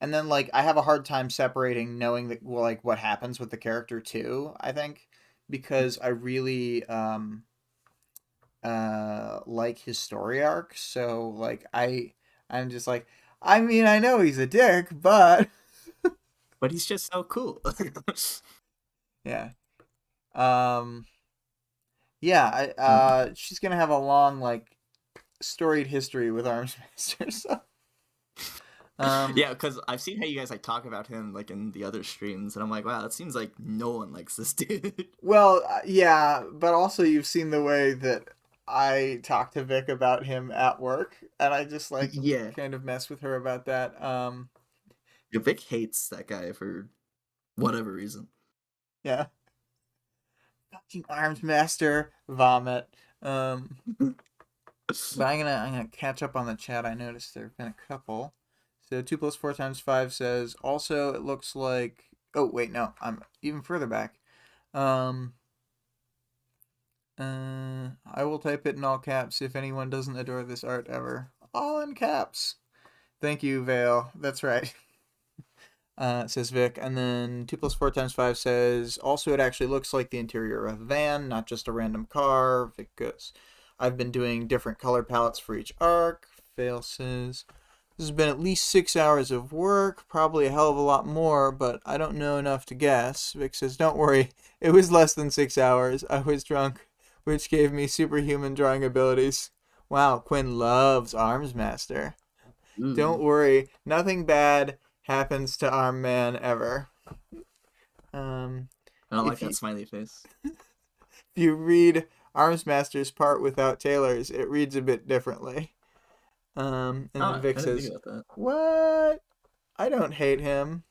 S1: and then like I have a hard time separating knowing that well, like what happens with the character too. I think because I really like his story arc, so like I'm just like I mean I know he's a dick, but
S2: But he's just so cool.
S1: yeah. Um, yeah, she's gonna have a long like storied history with Armsmaster. So, um,
S2: Yeah, because I've seen how you guys like talk about him like in the other streams, and I'm like, wow, it seems like no one likes this dude.
S1: well, yeah, but also you've seen the way that I talk to Vic about him at work, and I just like
S2: Yeah,
S1: kind of mess with her about that.
S2: Vic hates that guy for whatever reason.
S1: Yeah, fucking Armsmaster vomit. But I'm gonna catch up on the chat. I noticed there've been a couple. So 2 + 4 × 5 says also it looks like. Oh wait, no, I'm even further back. Um, I will type it in all caps if anyone doesn't adore this art ever. All in caps. Thank you, Vale. That's right. Says Vic. And then 2 plus 4 times 5 says, also, it actually looks like the interior of a van, not just a random car. Vic goes, I've been doing different color palettes for each arc. Vale says, this has been at least 6 hours of work, probably a hell of a lot more, but I don't know enough to guess. Vic says, don't worry, it was less than 6 hours. I was drunk, which gave me superhuman drawing abilities. Wow, Quinn loves Arms Master. Don't
S2: Ooh.
S1: worry, nothing bad happens to Arm Man ever. Um,
S2: I don't like
S1: if
S2: that
S1: you
S2: smiley face.
S1: if you read Arms Master's part without Taylor's, it reads a bit differently. And then
S2: Oh,
S1: Vic
S2: I didn't think
S1: says,
S2: about
S1: "What? I don't hate him.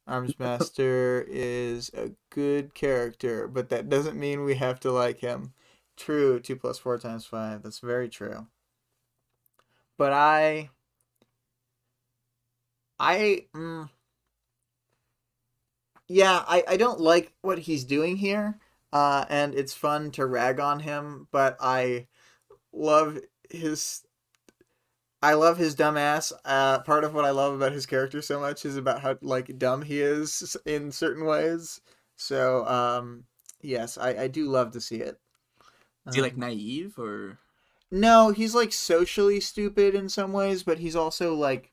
S1: Arms Master is a good character, but that doesn't mean we have to like him." True. 2 plus 4 times 5. That's very true. But I, yeah, I don't like what he's doing here. And it's fun to rag on him, but love his I love his dumbass. Part of what I love about his character so much is about how like dumb he is in certain ways. So yes, I do love to see it.
S2: Is he like
S1: Um,
S2: naive or?
S1: no, he's like socially stupid in some ways, but he's also like,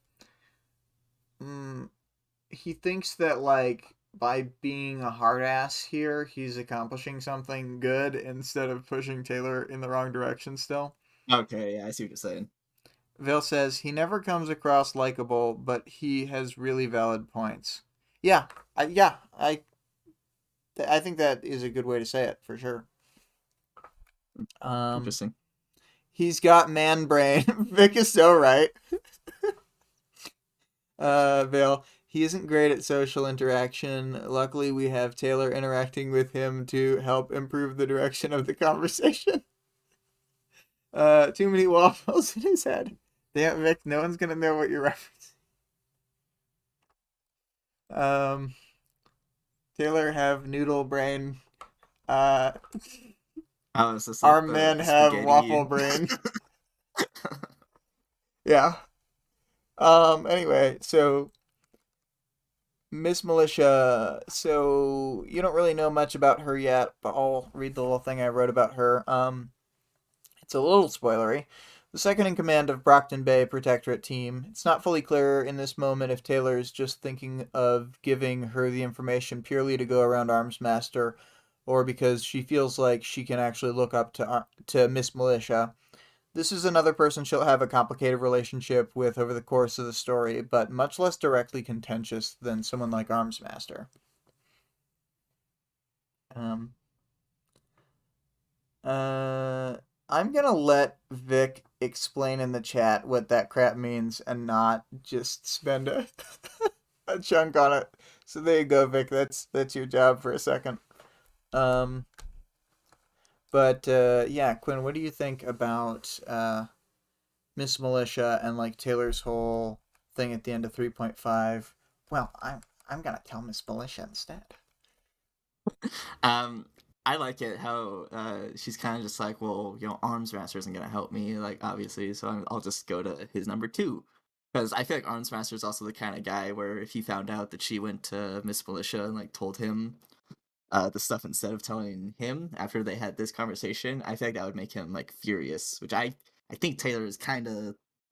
S1: mm, he thinks that like by being a hard ass here, he's accomplishing something good instead of pushing Taylor in the wrong direction still.
S2: Okay, yeah, I see what you're saying.
S1: Vale says he never comes across likable, but he has really valid points. Yeah, I think that is a good way to say it for sure. Um,
S2: Interesting.
S1: he's got man brain. Vic is so right. Vale. He isn't great at social interaction. Luckily, we have Taylor interacting with him to help improve the direction of the conversation. Too many waffles in his head. Damn, Vic, no one's gonna know what you're referencing. Um, Taylor have noodle brain. Uh,
S2: Oh, it's just like
S1: our men
S2: the
S1: have
S2: spaghetti.
S1: waffle brain. Yeah. Anyway, so Miss Militia. So you don't really know much about her yet, but I'll read the little thing I wrote about her. It's a little spoilery. The second in command of Brockton Bay Protectorate team. It's not fully clear in this moment if Taylor is just thinking of giving her the information purely to go around Arms Master, or because she feels like she can actually look up to Miss Militia. This is another person she'll have a complicated relationship with over the course of the story, but much less directly contentious than someone like Arms Master. Um, Uh, I'm gonna let Vic explain in the chat what that crap means and not just spend a chunk on it. So there you go, Vic. That's your job for a second. Um, but yeah, Quinn, what do you think about Miss Militia and like Taylor's whole thing at the end of 3.5? Well, I'm gonna tell Miss Militia instead.
S2: um, I like it how she's kind of just like, well, Arms Master isn't gonna help me, like obviously, so I'll just go to his number two, because I feel like Arms Master is also the kind of guy where if he found out that she went to Miss Militia and like told him the stuff instead of telling him after they had this conversation, I feel like that would make him like furious. Which I think Taylor is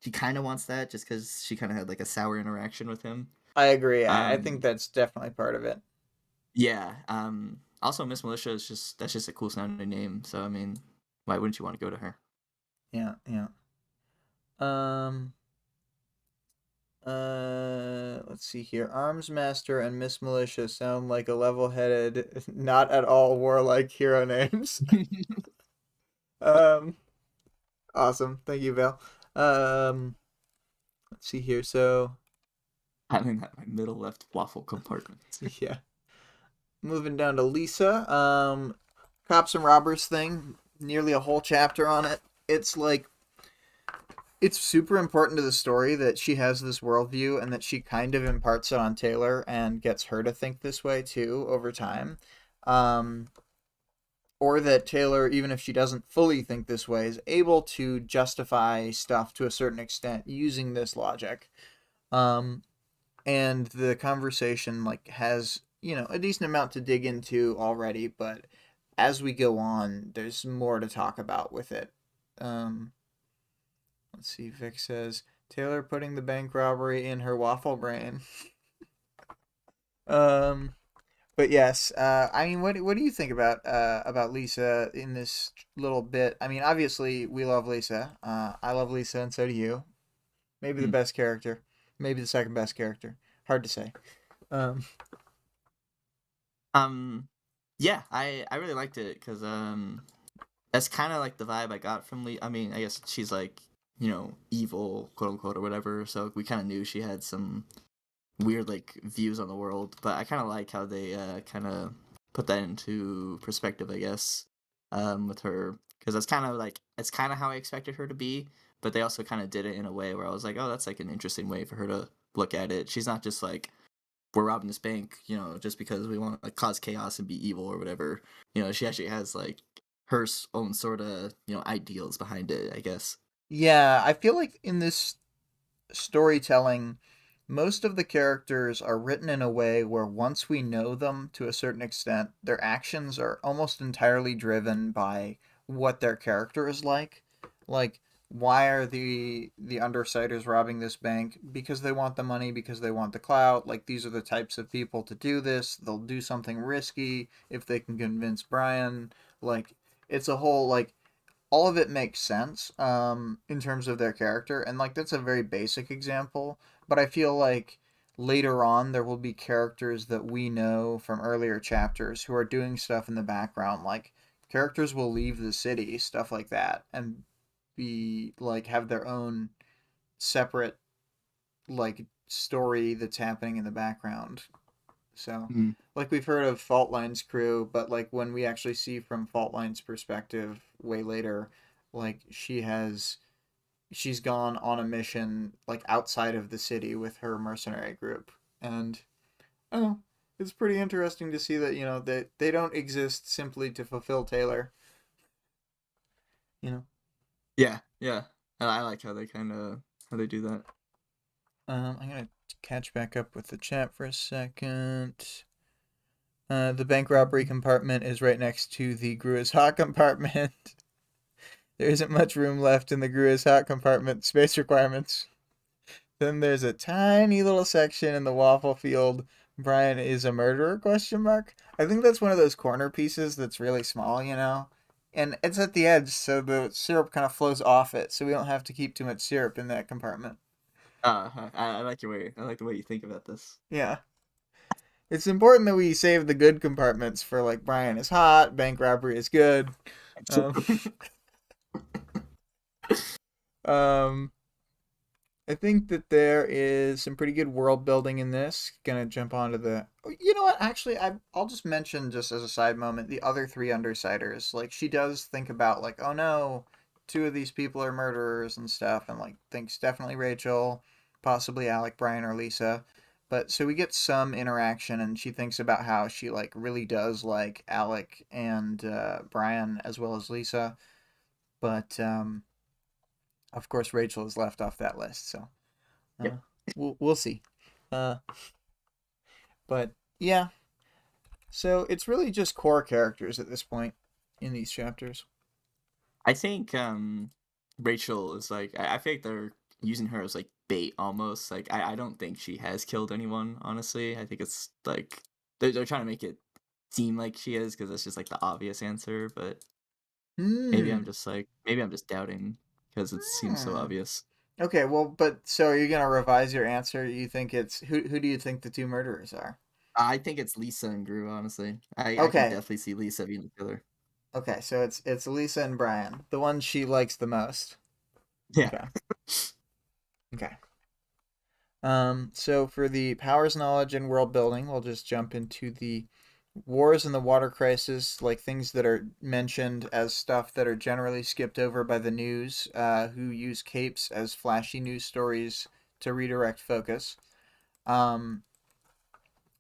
S2: she kind of wants that just because she kind of had like a sour interaction with him.
S1: I agree. I think
S2: Um,
S1: that's definitely part of it.
S2: yeah. Also, Miss Militia is that's just a cool sounding name. So I mean, why wouldn't you want to go to her?
S1: Yeah, yeah. Um, let's see here. Arms Master and Miss Militia sound like a level-headed, not at all warlike hero names. um, awesome. Thank you, Val. Um, let's see here. So,
S2: I'm in that my middle left waffle compartment.
S1: yeah, moving down to Lisa. Cops and robbers thing. Nearly a whole chapter on it. It's like it's super important to the story that she has this worldview and that she kind of imparts it on Taylor and gets her to think this way too over time. Um, or that Taylor, even if she doesn't fully think this way, is able to justify stuff to a certain extent using this logic. Um, and the conversation like has, you know, a decent amount to dig into already, but as we go on, there's more to talk about with it. Um, let's see. Vic says Taylor putting the bank robbery in her waffle brain. um, but yes, I mean, what do you think about Lisa in this little bit? I mean, obviously we love Lisa. I love Lisa, and so do you. Maybe the
S2: Mm.
S1: best character, maybe the second best character. Hard to say. Um,
S2: Um, yeah, I really liked it because that's kind of like the vibe I got from Lee. I mean, I guess she's like, evil, quote unquote, or whatever. So we kind of knew she had some weird like views on the world, but I kind of like how they kind of put that into perspective, I guess, with her, because that's kind of like it's kind of how I expected her to be, but they also kind of did it in a way where I was like, oh, that's like an interesting way for her to look at it. She's not just like we're robbing this bank, just because we want to like cause chaos and be evil or whatever. She actually has like her own sort of ideals behind it, I guess.
S1: yeah, I feel like in this storytelling, most of the characters are written in a way where once we know them to a certain extent, their actions are almost entirely driven by what their character is like. Like, why are the undersiders robbing this bank? Because they want the money, because they want the clout. Like, these are the types of people to do this. They'll do something risky if they can convince Brian. Like, it's a whole like all of it makes sense in terms of their character, and like that's a very basic example, but I feel like later on there will be characters that we know from earlier chapters who are doing stuff in the background, like characters will leave the city, stuff like that, and be like have their own separate like story that's happening in the background. So,
S2: Mm.
S1: like we've heard of Fault Line's crew, but like when we actually see from Fault Line's perspective way later, like she's gone on a mission like outside of the city with her mercenary group, and oh, it's pretty interesting to see that that they don't exist simply to fulfill Taylor. You know,
S2: Yeah, yeah. I like how they do that.
S1: I'm gonna catch back up with the chat for a second. The bank robbery compartment is right next to the Grua's hot compartment. There isn't much room left in the Grua's hot compartment space requirements. Then there's a tiny little section in the waffle field. Brian is a murderer? Question mark. I think that's one of those corner pieces that's really small, and it's at the edge, so the syrup kind of flows off it, so we don't have to keep too much syrup in that compartment.
S2: I like your way. I like the way you think about this.
S1: Yeah, it's important that we save the good compartments for like Brian is hot, bank robbery is good. Um, um, I think that there is some pretty good world building in this. Gonna jump onto the. You know what? Actually, I'll just mention just as a side moment the other three undersiders. Like she does think about like, oh no, two of these people are murderers and stuff, and like thinks definitely Rachel, possibly Alec, Brian, or Lisa. But so we get some interaction, and she thinks about how she like really does like Alec and Brian as well as Lisa. But of course, Rachel is left off that list. So
S2: Yep.
S1: uh, we'll see. Uh, but yeah, so it's really just core characters at this point in these chapters.
S2: I think Rachel is like I feel like they're using her as like bait almost. Like I don't think she has killed anyone, honestly. I think it's like they're trying to make it seem like she is because that's just like the obvious answer, but
S1: Hmm.
S2: maybe I'm just doubting because it seems so
S1: Hmm.
S2: obvious.
S1: Okay. Well, but so are you gonna revise your answer? You think it's who? Do you think the two murderers are?
S2: I think it's Lisa and Gru, honestly. I can
S1: Okay.
S2: definitely see Lisa being the killer.
S1: Okay. So it's Lisa and Brian, the one she likes the most.
S2: Yeah.
S1: Okay. Okay. So for the powers knowledge and world building, we'll just jump into the wars and the water crisis, like things that are mentioned as stuff that are generally skipped over by the news, who use capes as flashy news stories to redirect focus. Um,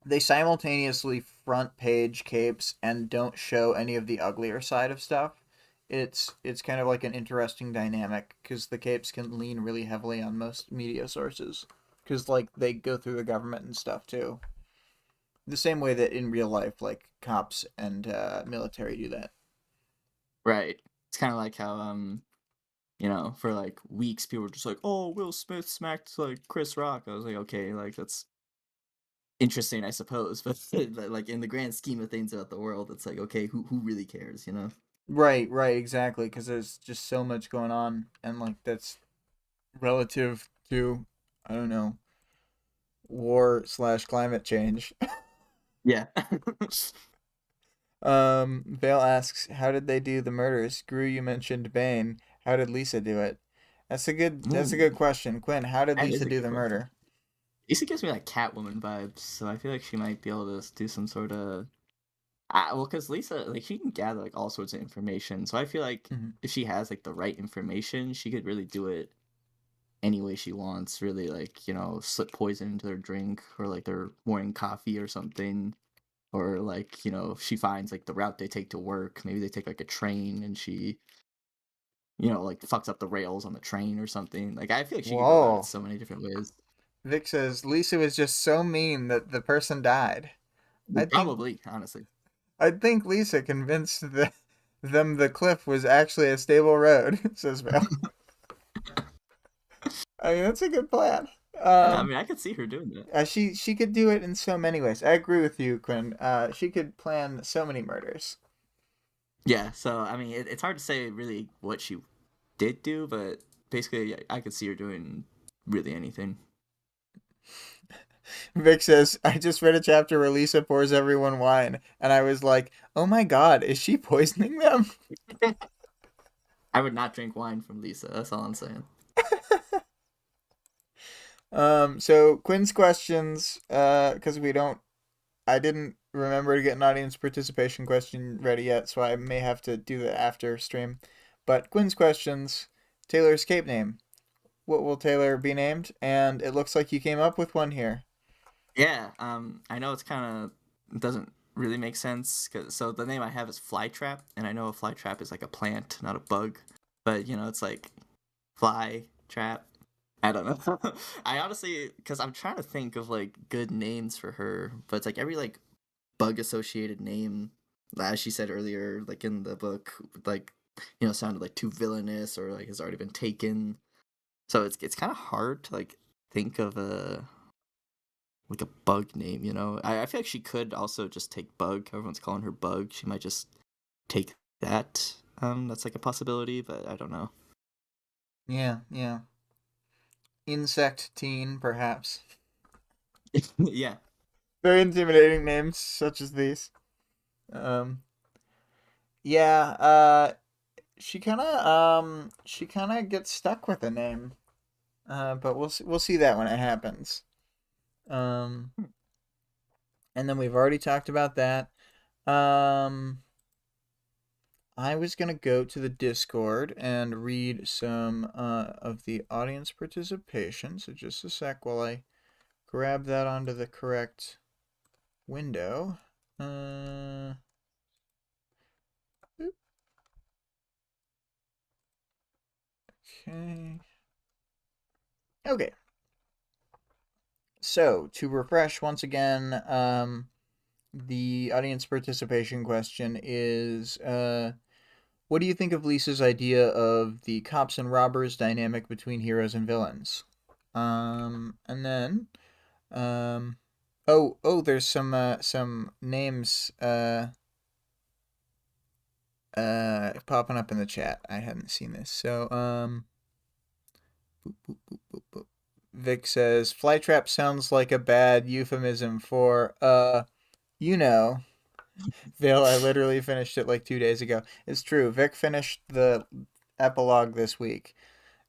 S1: they simultaneously front page capes and don't show any of the uglier side of stuff. It's kind of like an interesting dynamic because the capes can lean really heavily on most media sources. because like they go through the government and stuff too. The same way that in real life, like cops and military do that.
S2: Right. It's kind of like how for like weeks people were just like, "Oh, Will Smith smacked like Chris Rock." I was like, "Okay, like that's interesting, I suppose." But like in the grand scheme of things about the world, it's like, okay, who really cares, you know?
S1: Right, right, exactly. Because there's just so much going on, and like that's relative to, I don't know, war/slash climate change.
S2: Yeah.
S1: Vale asks, "How did they do the murders?" Gru, you mentioned Bane. How did Lisa do it? That's a
S2: Ooh,
S1: good question. Quinn, how did
S2: that
S1: Lisa
S2: is a
S1: do
S2: good
S1: the
S2: question.
S1: murder?
S2: Lisa gives me like Catwoman vibes, so I feel like she might be able to do some sort of well, because Lisa, like, she can gather like all sorts of information. So I feel like
S1: Hmm.
S2: if she has like the right information, she could really do it any way she wants. Really, like slip poison into their drink or like their morning coffee or something. Or like if she finds like the route they take to work, maybe they take like a train and she like fucks up the rails on the train or something. Like I feel like she could go about it
S1: Whoa.
S2: so many different ways.
S1: Vic says Lisa was just so mean that the person died. I think
S2: Probably, honestly.
S1: I think Lisa convinced them the cliff was actually a stable road, says Vale. I mean, that's a good plan.
S2: Yeah, I
S1: Um,
S2: mean, I could see her doing that.
S1: she could do it in so many ways. I agree with you, Quinn. She could plan so many murders.
S2: Yeah, so I mean, it's hard to say really what she did do, but basically, yeah, I could see her doing really anything.
S1: Vic says, "I just read a chapter where Lisa pours everyone wine, and I was like, oh my god, is she poisoning them?"
S2: I would not drink wine from Lisa. That's all I'm saying.
S1: So Quinn's questions, because I didn't remember to get an audience participation question ready yet, so I may have to do that after stream. But Quinn's questions, Taylor's cape name. What will Taylor be named? And it looks like you came up with one here.
S2: Yeah, I know it's kind of doesn't really make sense. So the name I have is Flytrap, and I know a flytrap is like a plant, not a bug. But it's like fly trap. I don't know. I honestly, because I'm trying to think of like good names for her, but it's like every like bug associated name, as she said earlier, like in the book, like sounded like too villainous or like has already been taken. So it's kind of hard to like think of a like a bug name. I feel like she could also just take bug. Everyone's calling her bug. She might just take that. That's like a possibility, but I don't know.
S1: Yeah, yeah. Insect teen, perhaps.
S2: Yeah,
S1: Very intimidating names, such as these. Um, yeah, she kind of gets stuck with a name. But we'll see that when it happens. Um, and then we've already talked about that. Um, I was gonna go to the Discord and read some of the audience participation. So just a sec while I grab that onto the correct window. Uh, okay. Okay. So to refresh once again, the audience participation question is what do you think of Lisa's idea of the cops and robbers dynamic between heroes and villains? And then, um, there's some names popping up in the chat. I hadn't seen this. So boop, boop, boop, boop, boop. Vic says flytrap sounds like a bad euphemism for you know. Vale, I literally finished it like 2 days ago. It's true. Vic finished the epilogue this week,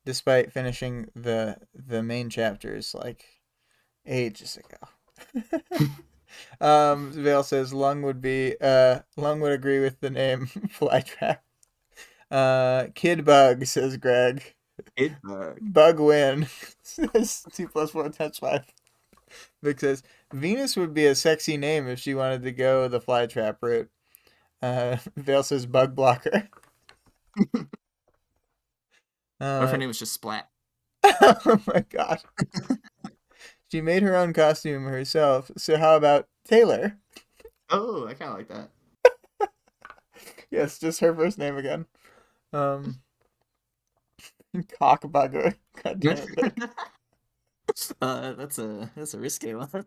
S1: despite finishing the main chapters like ages ago. Vale says Lung would agree with the name Flytrap. Kid Bug says Greg.
S2: it bug.
S1: Bug win says 2 + 4 times 5. Vic says Venus would be a sexy name if she wanted to go the Flytrap route. Vale says Bug Blocker.
S2: What if her
S1: Uh,
S2: name was just Splat?
S1: oh my god. She made her own costume herself. So how about Taylor?
S2: Oh, I kind of like that.
S1: Yes, just her first name again. Um, Cockbugger. God damn it, Vic.
S2: That's a risky one.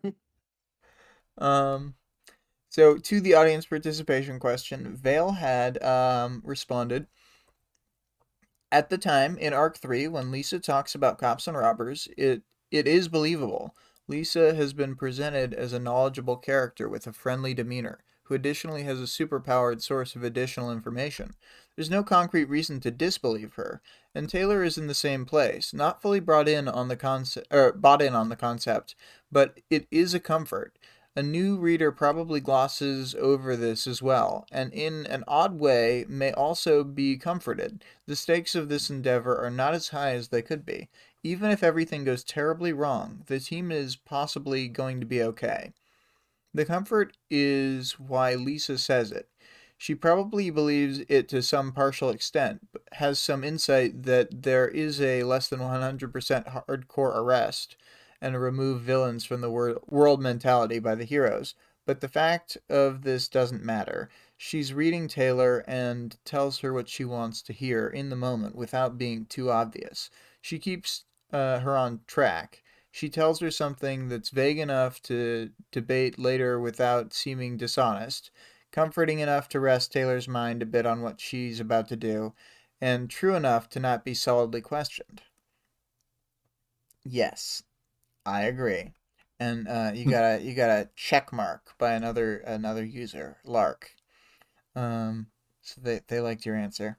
S1: Um, so to the audience participation question, Vale had responded. At the time, in Arc 3, when Lisa talks about cops and robbers, it is believable. Lisa has been presented as a knowledgeable character with a friendly demeanor, who additionally has a superpowered source of additional information. There's no concrete reason to disbelieve her, and Taylor is in the same place, not fully bought in on the concept, but it is a comfort. A new reader probably glosses over this as well, and in an odd way may also be comforted. The stakes of this endeavor are not as high as they could be. Even if everything goes terribly wrong, the team is possibly going to be okay. The comfort is why Lisa says it. She probably believes it to some partial extent, but has some insight that there is a less than 100% hardcore arrest and a remove villains from the world mentality by the heroes. But the fact of this doesn't matter. She's reading Taylor and tells her what she wants to hear in the moment without being too obvious. She keeps her on track. She tells her something that's vague enough to debate later without seeming dishonest, comforting enough to rest Taylor's mind a bit on what she's about to do, and true enough to not be solidly questioned. Yes, I agree. And you got a check mark by another user, Lark. Um, so they liked your answer.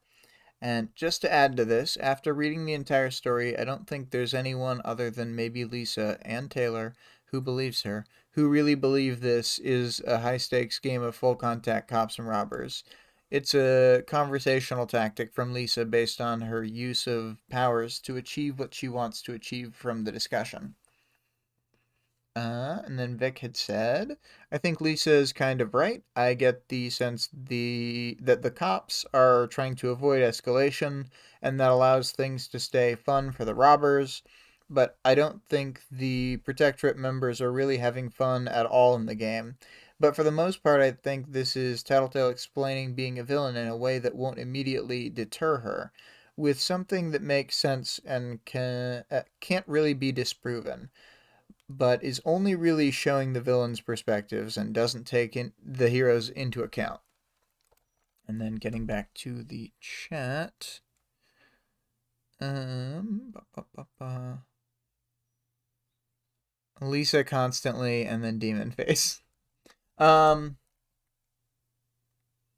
S1: And just to add to this, after reading the entire story, I don't think there's anyone other than maybe Lisa and Taylor who believes her, who really believe this is a high stakes game of full contact cops and robbers. It's a conversational tactic from Lisa based on her use of powers to achieve what she wants to achieve from the discussion. And then Vic had said, I think Lisa is kind of right. I get the sense that the cops are trying to avoid escalation, and that allows things to stay fun for the robbers. But I don't think the Protectorate members are really having fun at all in the game. But for the most part, I think this is Tattletale explaining being a villain in a way that won't immediately deter her, with something that makes sense and can't really be disproven, but is only really showing the villain's perspectives and doesn't take the heroes into account. And then getting back to the chat. Ba, ba, ba, ba. Lisa constantly and then demon face. Um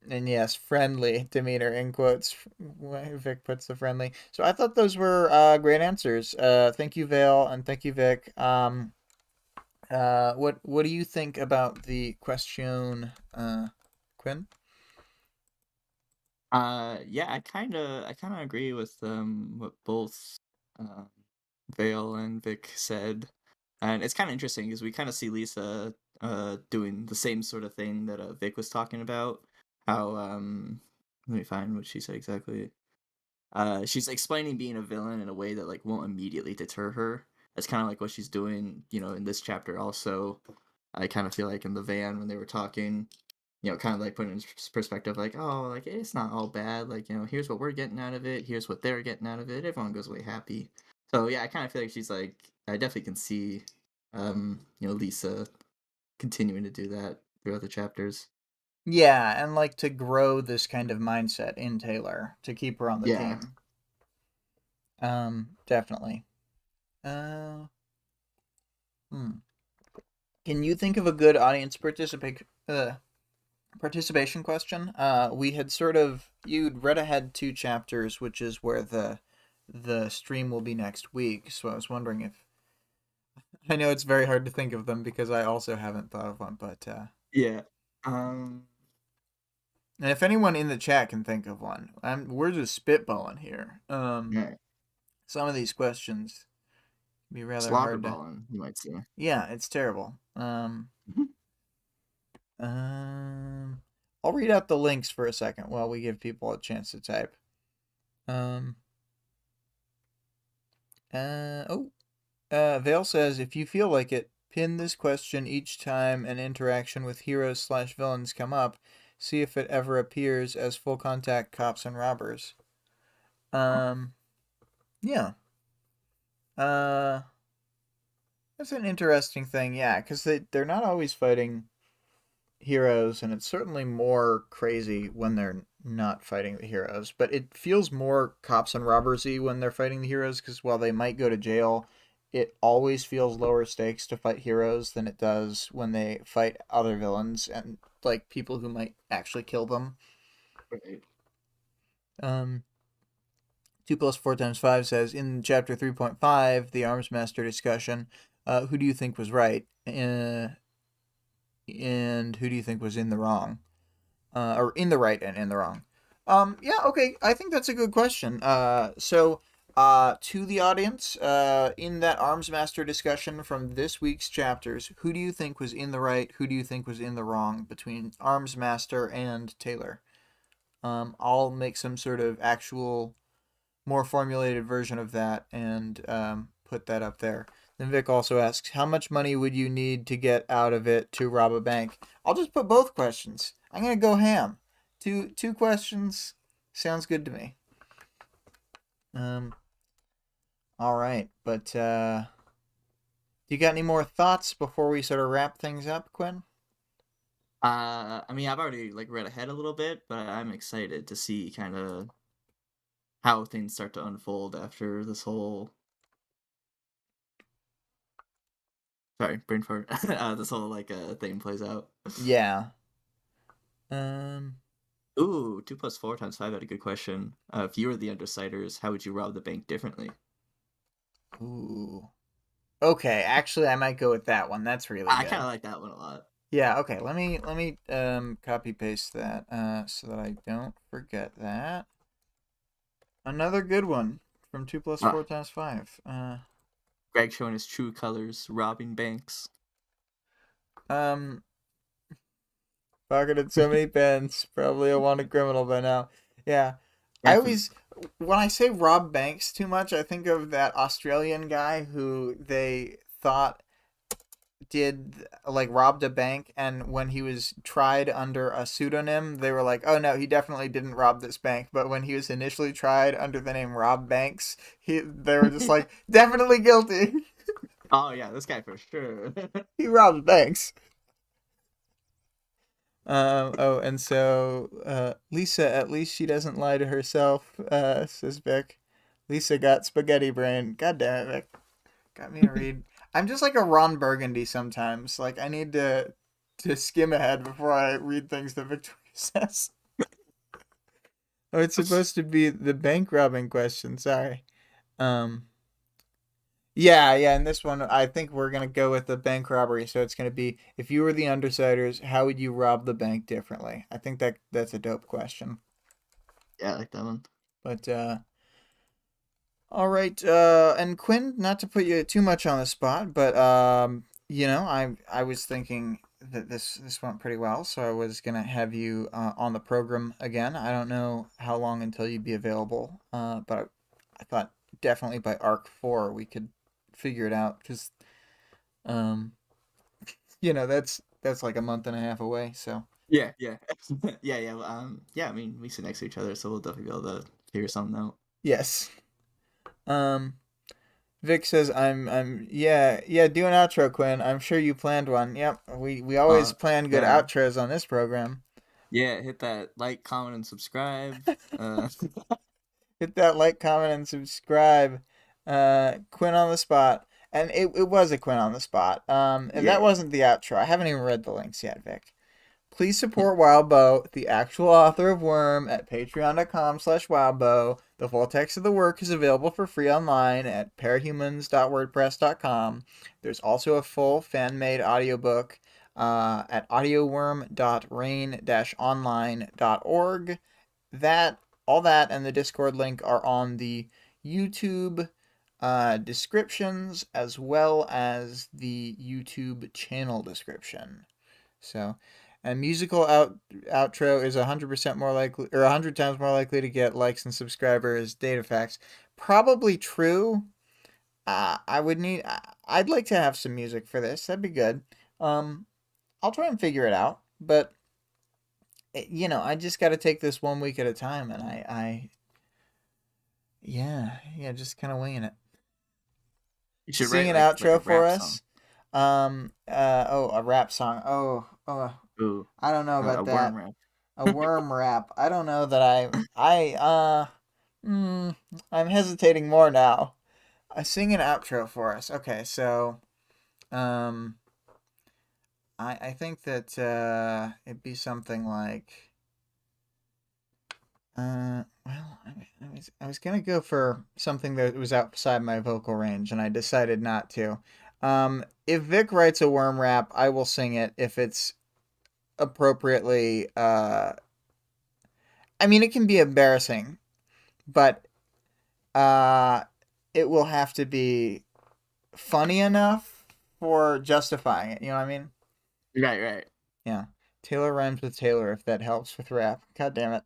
S1: and yes, friendly demeanor in quotes. Vic puts the friendly. So I thought those were great answers. Thank you, Vale, and thank you, Vic. What do you think about the question, Quinn?
S2: Yeah, I kind of agree with what both um Vale and Vic said, and it's kind of interesting because we kind of see Lisa doing the same sort of thing that Vic was talking about. How let me find what she said exactly. She's explaining being a villain in a way that like won't immediately deter her. That's kind of like what she's doing, in this chapter. Also, I kind of feel like in the van when they were talking, kind of like putting in perspective, like, oh, like it's not all bad. Like, here's what we're getting out of it. Here's what they're getting out of it. Everyone goes away happy. So yeah, I kind of feel like she's like, I definitely can see, Lisa continuing to do that throughout the chapters.
S1: Yeah, and like to grow this kind of mindset in Taylor to keep her on the
S2: Yeah.
S1: team. Definitely. Uh, hmm. Can you think of a good audience participation question? We had sort of you'd read ahead 2 chapters, which is where the stream will be next week. So I was wondering if I know it's very hard to think of them because I also haven't thought of one, but
S2: Yeah. Um.
S1: and if anyone in the chat can think of one, we're just spitballing here.
S2: Yeah.
S1: Some of these questions can be rather hard to.
S2: Slobberballing, you might say.
S1: Yeah, it's terrible.
S2: Mhm.
S1: Um, I'll read out the links for a second while we give people a chance to type. Um, oh, Vale says, if you feel like it, pin this question each time an interaction with heroes/villains come up. See if it ever appears as full contact cops and robbers. Yeah. Uh, that's an interesting thing, yeah, because they're not always fighting heroes, and it's certainly more crazy when they're not fighting the heroes. But it feels more cops and robbersy when they're fighting the heroes, because while they might go to jail, it always feels lower stakes to fight heroes than it does when they fight other villains and like people who might actually kill them.
S2: Right.
S1: Um, 2 + 4 × 5 says in chapter 3.5, the arms master discussion. Who do you think was right? And who do you think was in the wrong? Or in the right and in the wrong? Yeah, okay. I think that's a good question. To the audience, in that Arms Master discussion from this week's chapters, who do you think was in the right? Who do you think was in the wrong between Arms Master and Taylor? I'll make some sort of actual, more formulated version of that and put that up there. Then Vic also asks, how much money would you need to get out of it to rob a bank? I'll just put both questions. I'm gonna go ham. Two questions sounds good to me. Um, all right, but do you got any more thoughts before we sort of wrap things up, Quinn?
S2: I mean, I've already like read ahead a little bit, but I'm excited to see kind of how things start to unfold after this whole. Sorry, brain fart. This whole like thing plays out.
S1: Yeah. Um.
S2: Ooh, 2 + 4 × 5 had a good question. If you were the Undersiders, how would you rob the bank differently?
S1: Ooh. Okay, actually, I might go with that one. That's really
S2: I kind
S1: good.
S2: of like that one a lot.
S1: Yeah. Okay. Let me copy paste that so that I don't forget that. Another good one from 2 + 4 × 5.
S2: Greg showing his true colors, robbing banks.
S1: Um, Pocketed so many pens. Probably a wanted criminal by now. Yeah. I
S2: Definitely.
S1: always, when I say rob banks too much, I think of that Australian guy who they thought did like robbed a bank, and when he was tried under a pseudonym, they were like, "Oh no, he definitely didn't rob this bank." But when he was initially tried under the name Rob Banks, they were just like, "Definitely guilty.
S2: Oh yeah, this guy for sure.
S1: He robbed banks." Oh, and so Lisa, at least she doesn't lie to herself, says Vic. Lisa got spaghetti brain. God damn it, Vic. Got me to read. I'm just like a Ron Burgundy sometimes. Like I need to skim ahead before I read things that Victoria says. Oh, it's supposed to be the bank robbing question. Sorry. Um. Yeah. And this one, I think we're gonna go with the bank robbery. So it's gonna be, if you were the Undersiders, how would you rob the bank differently? I think that's a dope question.
S2: Yeah, I like that one.
S1: But all right, and Quinn, not to put you too much on the spot, but I was thinking that this went pretty well, so I was gonna have you on the program again. I don't know how long until you'd be available, but I thought definitely by Arc 4 we could figure it out because um, that's like a month and a half away. So
S2: Yeah, yeah, yeah. Yeah. I mean, we sit next to each other, so we'll definitely be able to figure something out.
S1: yes. Um, Vic says, "I'm yeah do an outro, Quinn. I'm sure you planned one. Yep, we always plan good
S2: Yeah,
S1: outros on this program.
S2: yeah. Hit that like, comment, and subscribe. Uh,
S1: Hit that like, comment, and subscribe. Quinn on the spot, and it was a Quinn on the spot. And that
S2: yeah.
S1: wasn't the outro. I haven't even read the links yet, Vic. Please support Wildbow, the actual author of Worm, at patreon.com/wildbow. The full text of the work is available for free online at parahumans.wordpress.com. There's also a full fan-made audiobook at audioworm.rain-online.org. That, all that, and the Discord link are on the YouTube descriptions as well as the YouTube channel description. So, a musical outro is 100% more likely, or 100 times more likely to get likes and subscribers. Data facts. Probably true. I would need. I'd like to have some music for this. That'd be good. Um, I'll try and figure it out. But I just got to take this 1 week at a time, and yeah, just kind of winging it.
S2: You should
S1: Sing
S2: write
S1: an
S2: like a
S1: outro for
S2: rap song.
S1: us. A rap song.
S2: Ooh,
S1: I don't know
S2: a
S1: about
S2: worm
S1: that.
S2: rap.
S1: A worm rap. I don't know that mm, I'm hesitating more now. Sing an outro for us. Okay, so um, I think that it'd be something like well, I was gonna go for something that was outside my vocal range, and I decided not to. If Vic writes a worm rap, I will sing it if it's appropriately. I mean, it can be embarrassing, but uh, it will have to be funny enough for justifying it. You know what I mean?
S2: Right, right.
S1: Yeah. Taylor rhymes with Taylor, if that helps with rap. God damn it.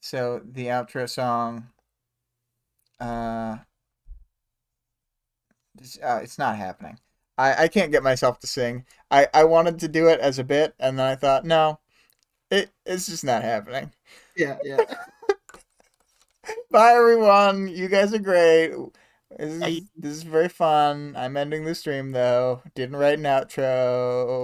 S1: So the outro song, uh, it's not happening. I can't get myself to sing. I wanted to do it as a bit, and then I thought, no, it's just not happening.
S2: Yeah, yeah.
S1: Bye, everyone. You guys are great. This
S2: I
S1: is, this is very fun. I'm ending the stream, though. Didn't write an outro.